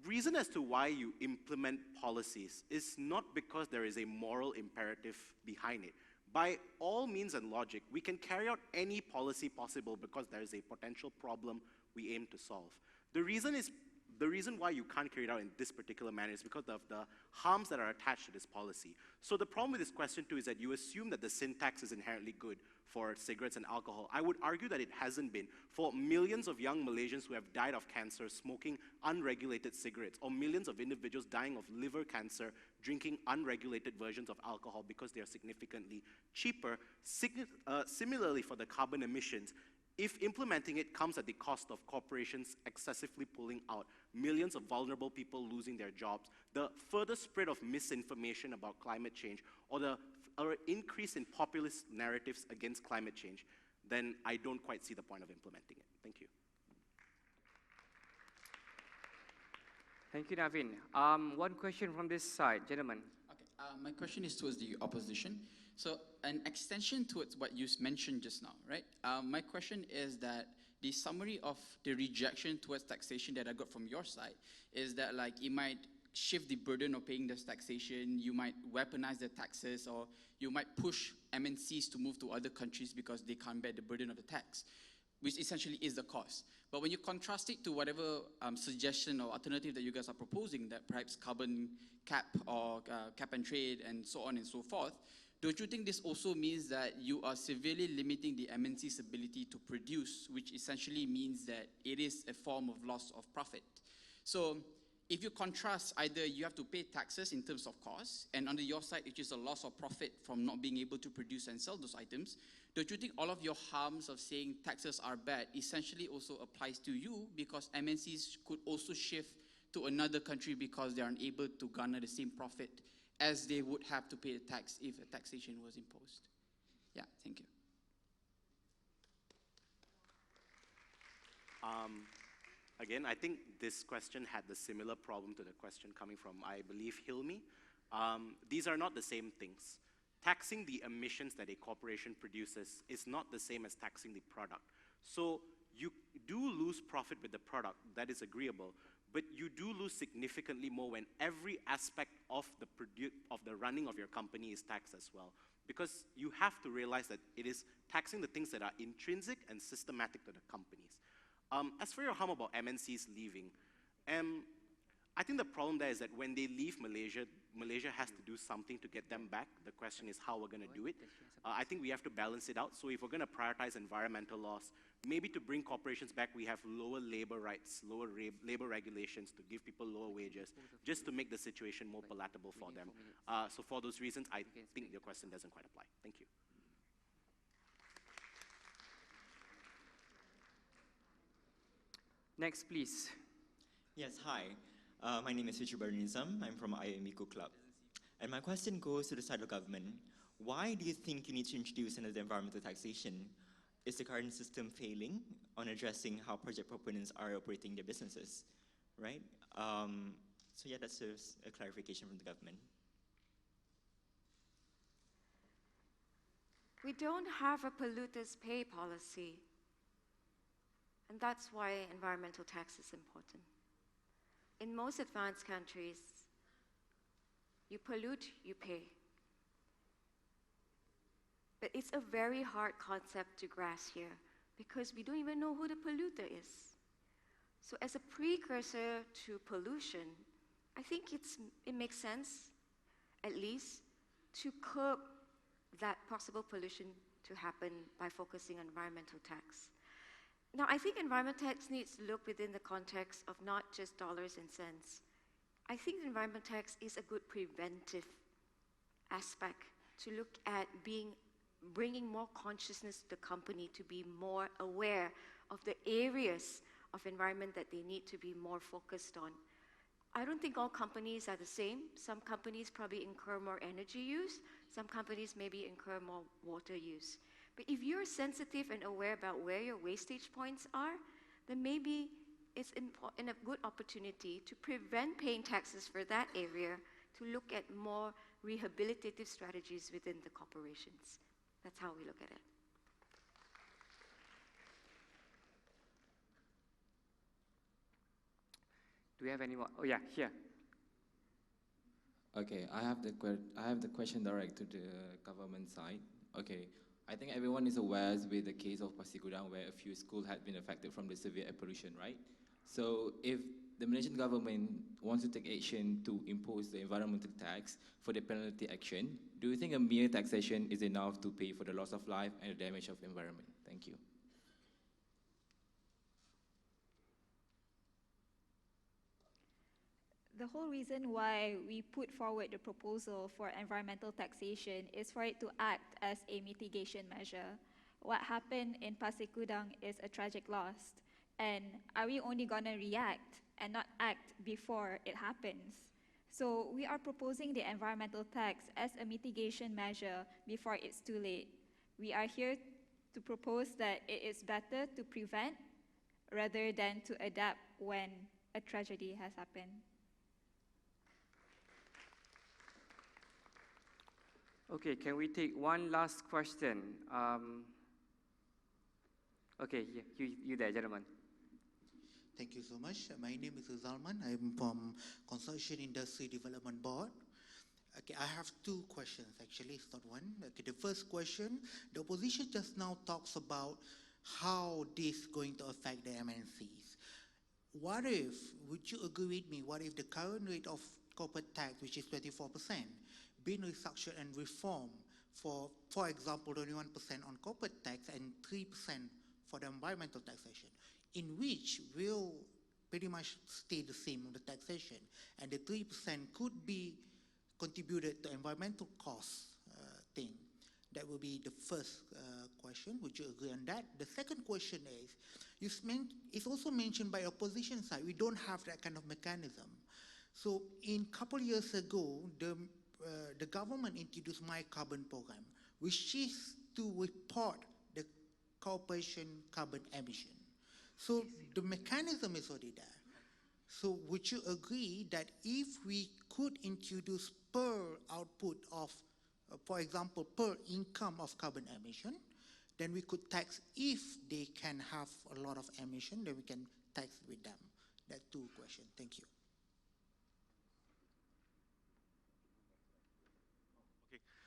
reason as to why you implement policies is not because there is a moral imperative behind it. By all means and logic, we can carry out any policy possible because there is a potential problem we aim to solve. The reason why you can't carry it out in this particular manner is because of the harms that are attached to this policy. So the problem with this question too is that you assume that the sin tax is inherently good for cigarettes and alcohol. I would argue that it hasn't been. For millions of young Malaysians who have died of cancer smoking unregulated cigarettes, or millions of individuals dying of liver cancer drinking unregulated versions of alcohol because they are significantly cheaper. Similarly for the carbon emissions, if implementing it comes at the cost of corporations excessively pulling out, millions of vulnerable people losing their jobs, the further spread of misinformation about climate change, or the increase in populist narratives against climate change, then I don't quite see the point of implementing it. Thank you. Thank you, Naveen. One question from this side, gentlemen. Okay, my question is towards the opposition. So an extension towards what you mentioned just now, right? My question is that the summary of the rejection towards taxation that I got from your side is that, like, it might shift the burden of paying this taxation, you might weaponize the taxes, or you might push MNCs to move to other countries because they can't bear the burden of the tax, which essentially is the cost. But when you contrast it to whatever suggestion or alternative that you guys are proposing, that perhaps carbon cap or cap and trade and so on and so forth, don't you think this also means that you are severely limiting the MNC's ability to produce, which essentially means that it is a form of loss of profit? So if you contrast, either you have to pay taxes in terms of cost, and on your side, it is a loss of profit from not being able to produce and sell those items, don't you think all of your harms of saying taxes are bad essentially also applies to you, because MNCs could also shift to another country because they are unable to garner the same profit as they would have to pay the tax if a taxation was imposed? Yeah, thank you. Again, I think this question had the similar problem to the question coming from, I believe, Hilmi. These are not the same things. Taxing the emissions that a corporation produces is not the same as taxing the product. So you do lose profit with the product, that is agreeable, but you do lose significantly more when every aspect of the running of your company is taxed as well. Because you have to realize that it is taxing the things that are intrinsic and systematic to the companies. As for your hum about MNCs leaving, I think the problem there is that when they leave Malaysia, Malaysia has to do something to get them back. The question is how we're going to do it. I think we have to balance it out. So if we're going to prioritize environmental laws, maybe to bring corporations back, we have lower labor rights, lower labor regulations to give people lower wages, just to make the situation more palatable for them. So for those reasons, I think your question doesn't quite apply. Thank you. Next, please. Yes, hi. My name is Richard Nizam. I'm from IIUM Eco Club. And my question goes to the side of government. Why do you think you need to introduce another environmental taxation? Is the current system failing on addressing how project proponents are operating their businesses, right? So yeah, that's just a clarification from the government. We don't have a polluters pay policy. And that's why environmental tax is important. In most advanced countries, you pollute, you pay. But it's a very hard concept to grasp here because we don't even know who the polluter is. So as a precursor to pollution, I think it makes sense, at least, to curb that possible pollution to happen by focusing on environmental tax. Now, I think environmental tax needs to look within the context of not just dollars and cents. I think environmental tax is a good preventive aspect to look at bringing more consciousness to the company to be more aware of the areas of environment that they need to be more focused on. I don't think all companies are the same. Some companies probably incur more energy use. Some companies maybe incur more water use. But if you're sensitive and aware about where your wastage points are, then maybe it's a good opportunity to prevent paying taxes for that area, to look at more rehabilitative strategies within the corporations. That's how we look at it. Do we have anyone? Oh yeah, here. Okay, I have the question direct to the government side. Okay, I think everyone is aware with the case of Pasir Gudang where a few schools had been affected from the severe air pollution, right? So if the Malaysian government wants to take action to impose the environmental tax for the penalty action, do you think a mere taxation is enough to pay for the loss of life and the damage of the environment? Thank you. The whole reason why we put forward the proposal for environmental taxation is for it to act as a mitigation measure. What happened in Pasir Gudang is a tragic loss. And are we only going to react and not act before it happens? So we are proposing the environmental tax as a mitigation measure before it's too late. We are here to propose that it is better to prevent rather than to adapt when a tragedy has happened. Okay, can we take one last question? Okay, you there, gentlemen. Thank you so much. My name is Zalman. I'm from Construction Industry Development Board. Okay, I have two questions actually, it's not one. Okay, the first question, the opposition just now talks about how this is going to affect the MNCs. What if, would you agree with me, what if the current rate of corporate tax, which is 24%, been restructured and reformed for example, 21% on corporate tax and 3% for the environmental taxation, in which will pretty much stay the same on the taxation, and the 3% could be contributed to environmental costs thing. That will be the first question. Would you agree on that? The second question is, it's also mentioned by opposition side, we don't have that kind of mechanism. So in a couple years ago, the government introduced My Carbon program, which is to report the corporation carbon emission. So the mechanism is already there. So would you agree that if we could introduce per output of, for example, per income of carbon emission, then we could tax if they can have a lot of emission, then we can tax with them? That's two questions. Thank you.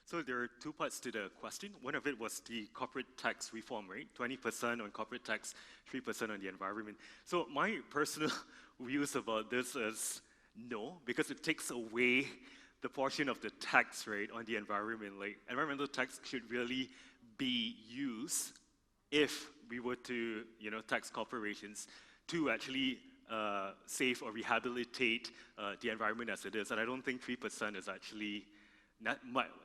So there are two parts to the question. One of it was the corporate tax reform, right? 20% on corporate tax, 3% on the environment. So my personal views about this is no, because it takes away the portion of the tax rate on the environment. Like, environmental tax should really be used if we were to, tax corporations to actually save or rehabilitate the environment as it is. And I don't think 3% is actually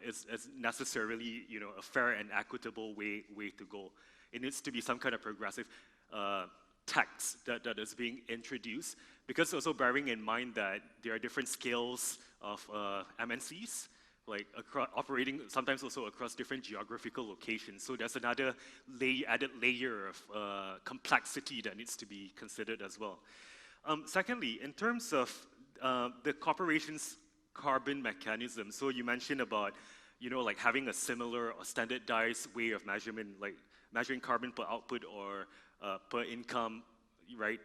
is necessarily, a fair and equitable way to go. It needs to be some kind of progressive tax that is being introduced, because also bearing in mind that there are different scales of MNCs, like operating sometimes also across different geographical locations. So there's another added layer of complexity that needs to be considered as well. Secondly, in terms of the corporation's carbon mechanism, so you mentioned about, like having a similar or standardized way of measurement, like measuring carbon per output or per income, right?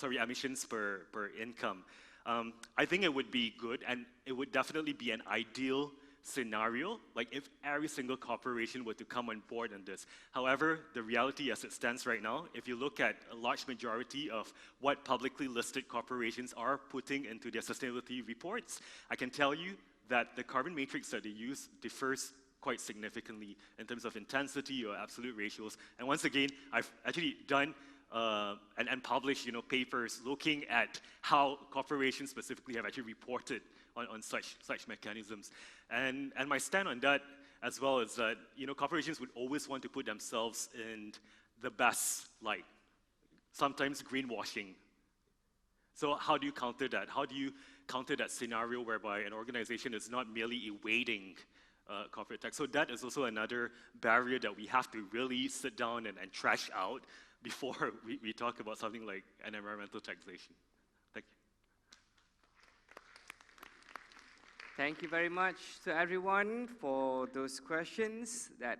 Emissions per income. I think it would be good, and it would definitely be an ideal scenario, like if every single corporation were to come on board on this. However, the reality as it stands right now, if you look at a large majority of what publicly listed corporations are putting into their sustainability reports, I can tell you that the carbon matrix that they use differs quite significantly in terms of intensity or absolute ratios. And once again, I've actually done and published papers looking at how corporations specifically have actually reported on such mechanisms. And my stand on that as well is that corporations would always want to put themselves in the best light, sometimes greenwashing. So how do you counter that? How do you counter that scenario whereby an organization is not merely evading corporate tax? So that is also another barrier that we have to really sit down and trash out before we talk about something like an environmental taxation. Thank you. Thank you very much to everyone for those questions that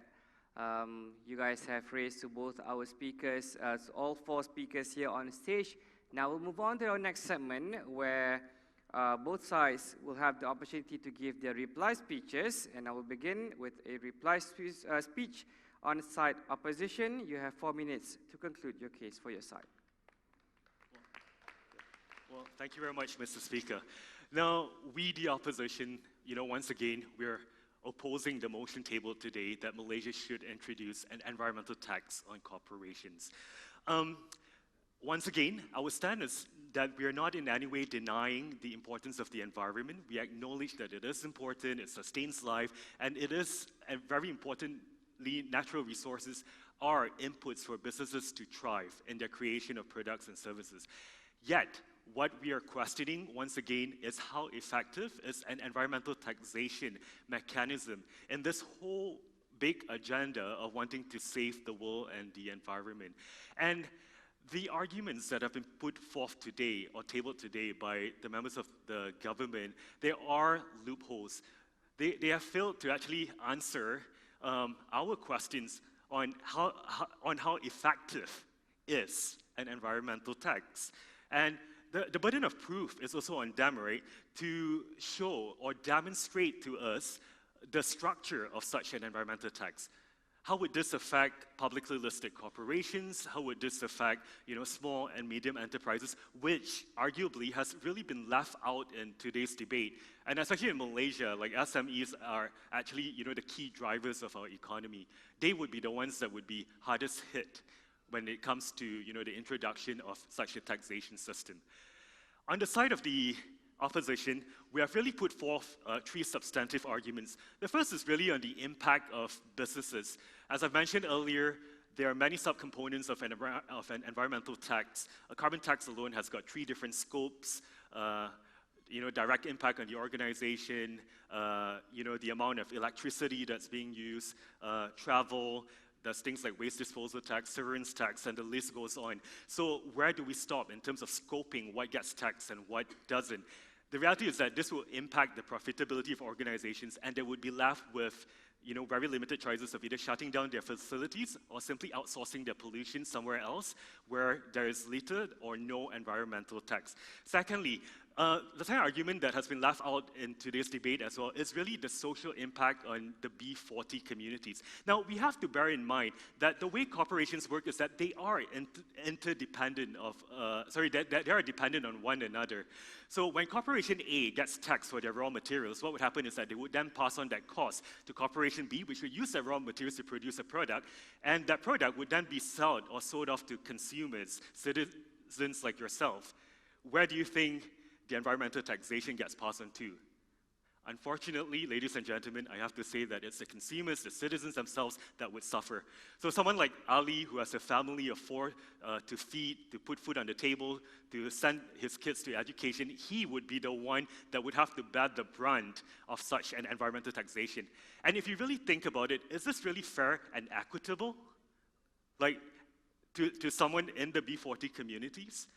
you guys have raised to both our speakers, all four speakers here on stage. Now we'll move on to our next segment where both sides will have the opportunity to give their reply speeches, and I will begin with a reply speech on side opposition. You have 4 minutes to conclude your case for your side. Well, thank you very much, Mr. Speaker. Now, we, the opposition, once again, we're opposing the motion tabled today that Malaysia should introduce an environmental tax on corporations. Once again, our stand is that we are not in any way denying the importance of the environment. We acknowledge that it is important, it sustains life, and it is very importantly, natural resources are inputs for businesses to thrive in their creation of products and services. Yet, what we are questioning, once again, is how effective is an environmental taxation mechanism in this whole big agenda of wanting to save the world and the environment. And the arguments that have been put forth today or tabled today by the members of the government, there are loopholes. They have failed to actually answer our questions on how effective is an environmental tax. And the burden of proof is also on them, right, to show or demonstrate to us the structure of such an environmental tax. How would this affect publicly listed corporations? How would this affect, small and medium enterprises, which arguably has really been left out in today's debate? And especially in Malaysia, like SMEs are actually, the key drivers of our economy. They would be the ones that would be hardest hit when it comes to, the introduction of such a taxation system. On the side of the opposition, we have really put forth 3 substantive arguments. The first is really on the impact of businesses. As I've mentioned earlier, there are many subcomponents of an environmental tax. A carbon tax alone has got 3 different scopes. Direct impact on the organization, the amount of electricity that's being used, travel. There's things like waste disposal tax, severance tax, and the list goes on. So where do we stop in terms of scoping what gets taxed and what doesn't? The reality is that this will impact the profitability of organizations, and they would be left with very limited choices of either shutting down their facilities or simply outsourcing their pollution somewhere else where there is little or no environmental tax. Secondly, The second argument that has been left out in today's debate as well is really the social impact on the B40 communities. Now, we have to bear in mind that the way corporations work is that they are interdependent of, that they are dependent on one another. So when Corporation A gets taxed for their raw materials, what would happen is that they would then pass on that cost to Corporation B, which would use their raw materials to produce a product, and that product would then be sold or sold off to consumers, citizens like yourself. Where do you think the environmental taxation gets passed on to? Unfortunately, ladies and gentlemen, I have to say that it's the consumers, the citizens themselves that would suffer. So someone like Ali, who has a family of 4 to feed, to put food on the table, to send his kids to education, he would be the one that would have to bear the brunt of such an environmental taxation. And if you really think about it, is this really fair and equitable? Like, to someone in the B40 communities?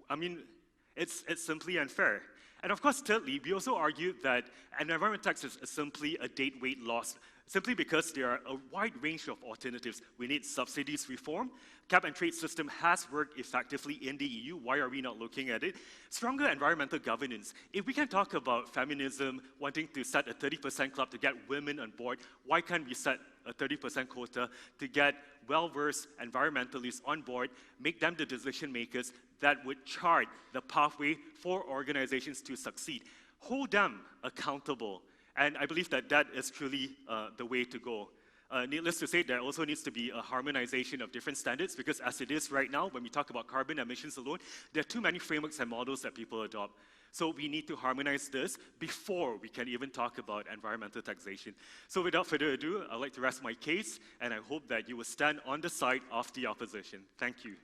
I mean, it's simply unfair. And of course, thirdly, we also argue that an environmental tax is simply a deadweight loss, simply because there are a wide range of alternatives. We need subsidies reform. Cap and trade system has worked effectively in the EU. Why are we not looking at it? Stronger environmental governance. If we can talk about feminism, wanting to set a 30% club to get women on board, why can't we set a 30% quota to get well-versed environmentalists on board, make them the decision makers that would chart the pathway for organizations to succeed? Hold them accountable. And I believe that that is truly the way to go. Needless to say, there also needs to be a harmonization of different standards, because as it is right now, when we talk about carbon emissions alone, there are too many frameworks and models that people adopt. So we need to harmonize this before we can even talk about environmental taxation. So without further ado, I'd like to rest my case, and I hope that you will stand on the side of the opposition. Thank you.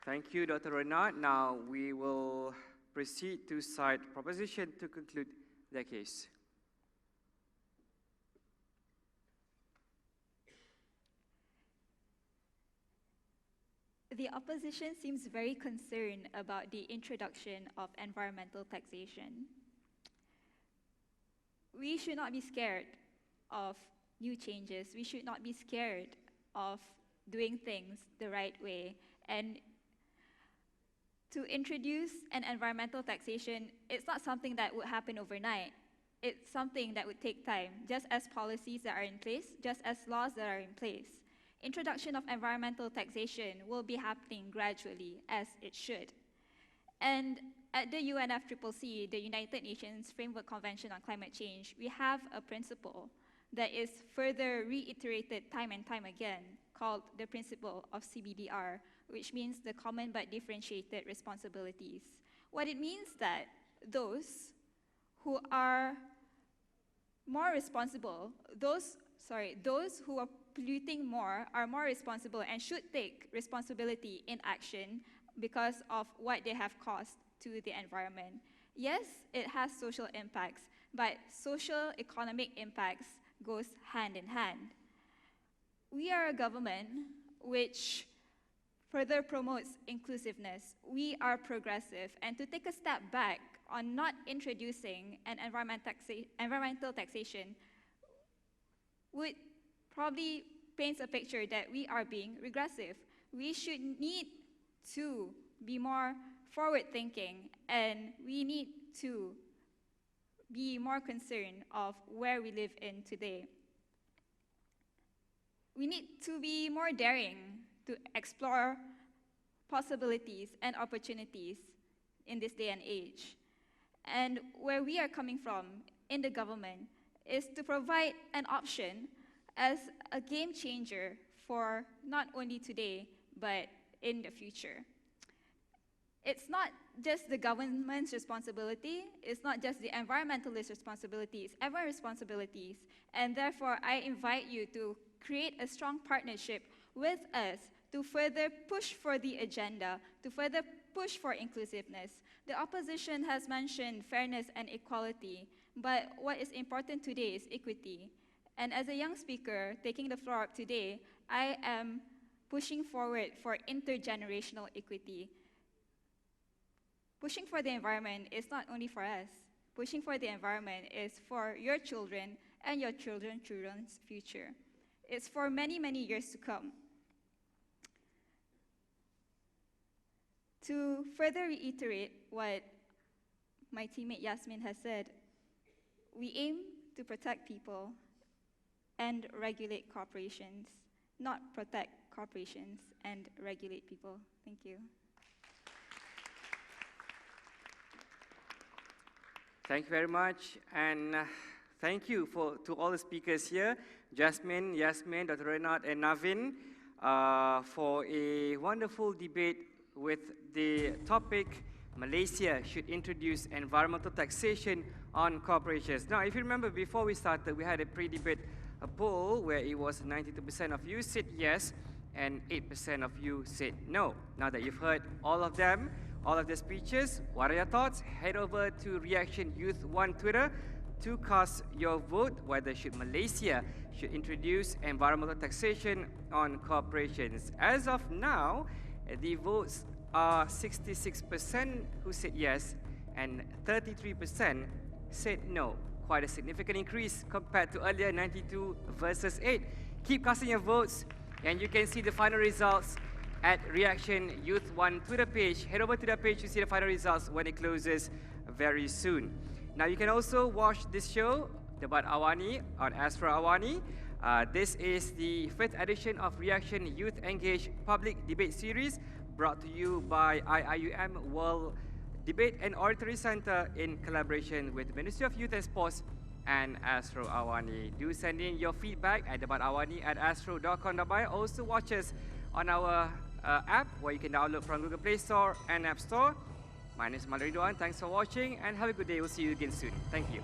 Thank you, Dr. Renard. Now we will proceed to cite proposition to conclude their case. The opposition seems very concerned about the introduction of environmental taxation. We should not be scared of new changes. We should not be scared of doing things the right way. And to introduce an environmental taxation, it's not something that would happen overnight. It's something that would take time, just as policies that are in place, just as laws that are in place. Introduction of environmental taxation will be happening gradually, as it should. And at the UNFCCC, the United Nations Framework Convention on Climate Change, we have a principle that is further reiterated time and time again, called the principle of CBDR, which means the common but differentiated responsibilities. What it means that those who are more responsible, those who are polluting more are more responsible and should take responsibility in action because of what they have caused to the environment. Yes, it has social impacts, but social economic impacts goes hand in hand. We are a government which further promotes inclusiveness. We are progressive, and to take a step back on not introducing an environmental taxation would probably paints a picture that we are being regressive. We should need to be more forward-thinking, and we need to be more concerned of where we live in today. We need to be more daring to explore possibilities and opportunities in this day and age. And where we are coming from in the government is to provide an option as a game changer for not only today, but in the future. It's not just the government's responsibility, it's not just the environmentalist responsibility, it's everyone's responsibilities. And therefore, I invite you to create a strong partnership with us to further push for the agenda, to further push for inclusiveness. The opposition has mentioned fairness and equality, but what is important today is equity. And as a young speaker taking the floor up today, I am pushing forward for intergenerational equity. Pushing for the environment is not only for us. Pushing for the environment is for your children and your children's future. It's for many, many years to come. To further reiterate what my teammate Yasmin has said, we aim to protect people and regulate corporations, not protect corporations and regulate people. Thank you. Thank you very much, and thank you to all the speakers here, Jasmine, Yasmin, Dr. Renard, and Navin, for a wonderful debate with the topic, Malaysia should introduce environmental taxation on corporations. Now, if you remember, before we started, we had a pre-debate poll where it was 92% of you said yes, and 8% of you said no. Now that you've heard all of them, all of the speeches, what are your thoughts? Head over to Reaction Youth 1 Twitter to cast your vote whether Malaysia should introduce environmental taxation on corporations. As of now, the votes are 66% who said yes and 33% said no. Quite a significant increase compared to earlier, 92 versus 8. Keep casting your votes, and you can see the final results at Reaction Youth 1 Twitter page. Head over to that page to see the final results when it closes very soon. Now you can also watch this show, Debat AWANI, on Astro AWANI. This is the 5th edition of Reaction Youth Engage Public Debate Series, brought to you by IIUM World Debate and Oratory Center in collaboration with the Ministry of Youth and Sports and Astro AWANI. Do send in your feedback at debatawani@astro.com.my. Also watch us on our app, where you can download from Google Play Store and App Store. My name is Mallory Duan. Thanks for watching and have a good day. We'll see you again soon. Thank you.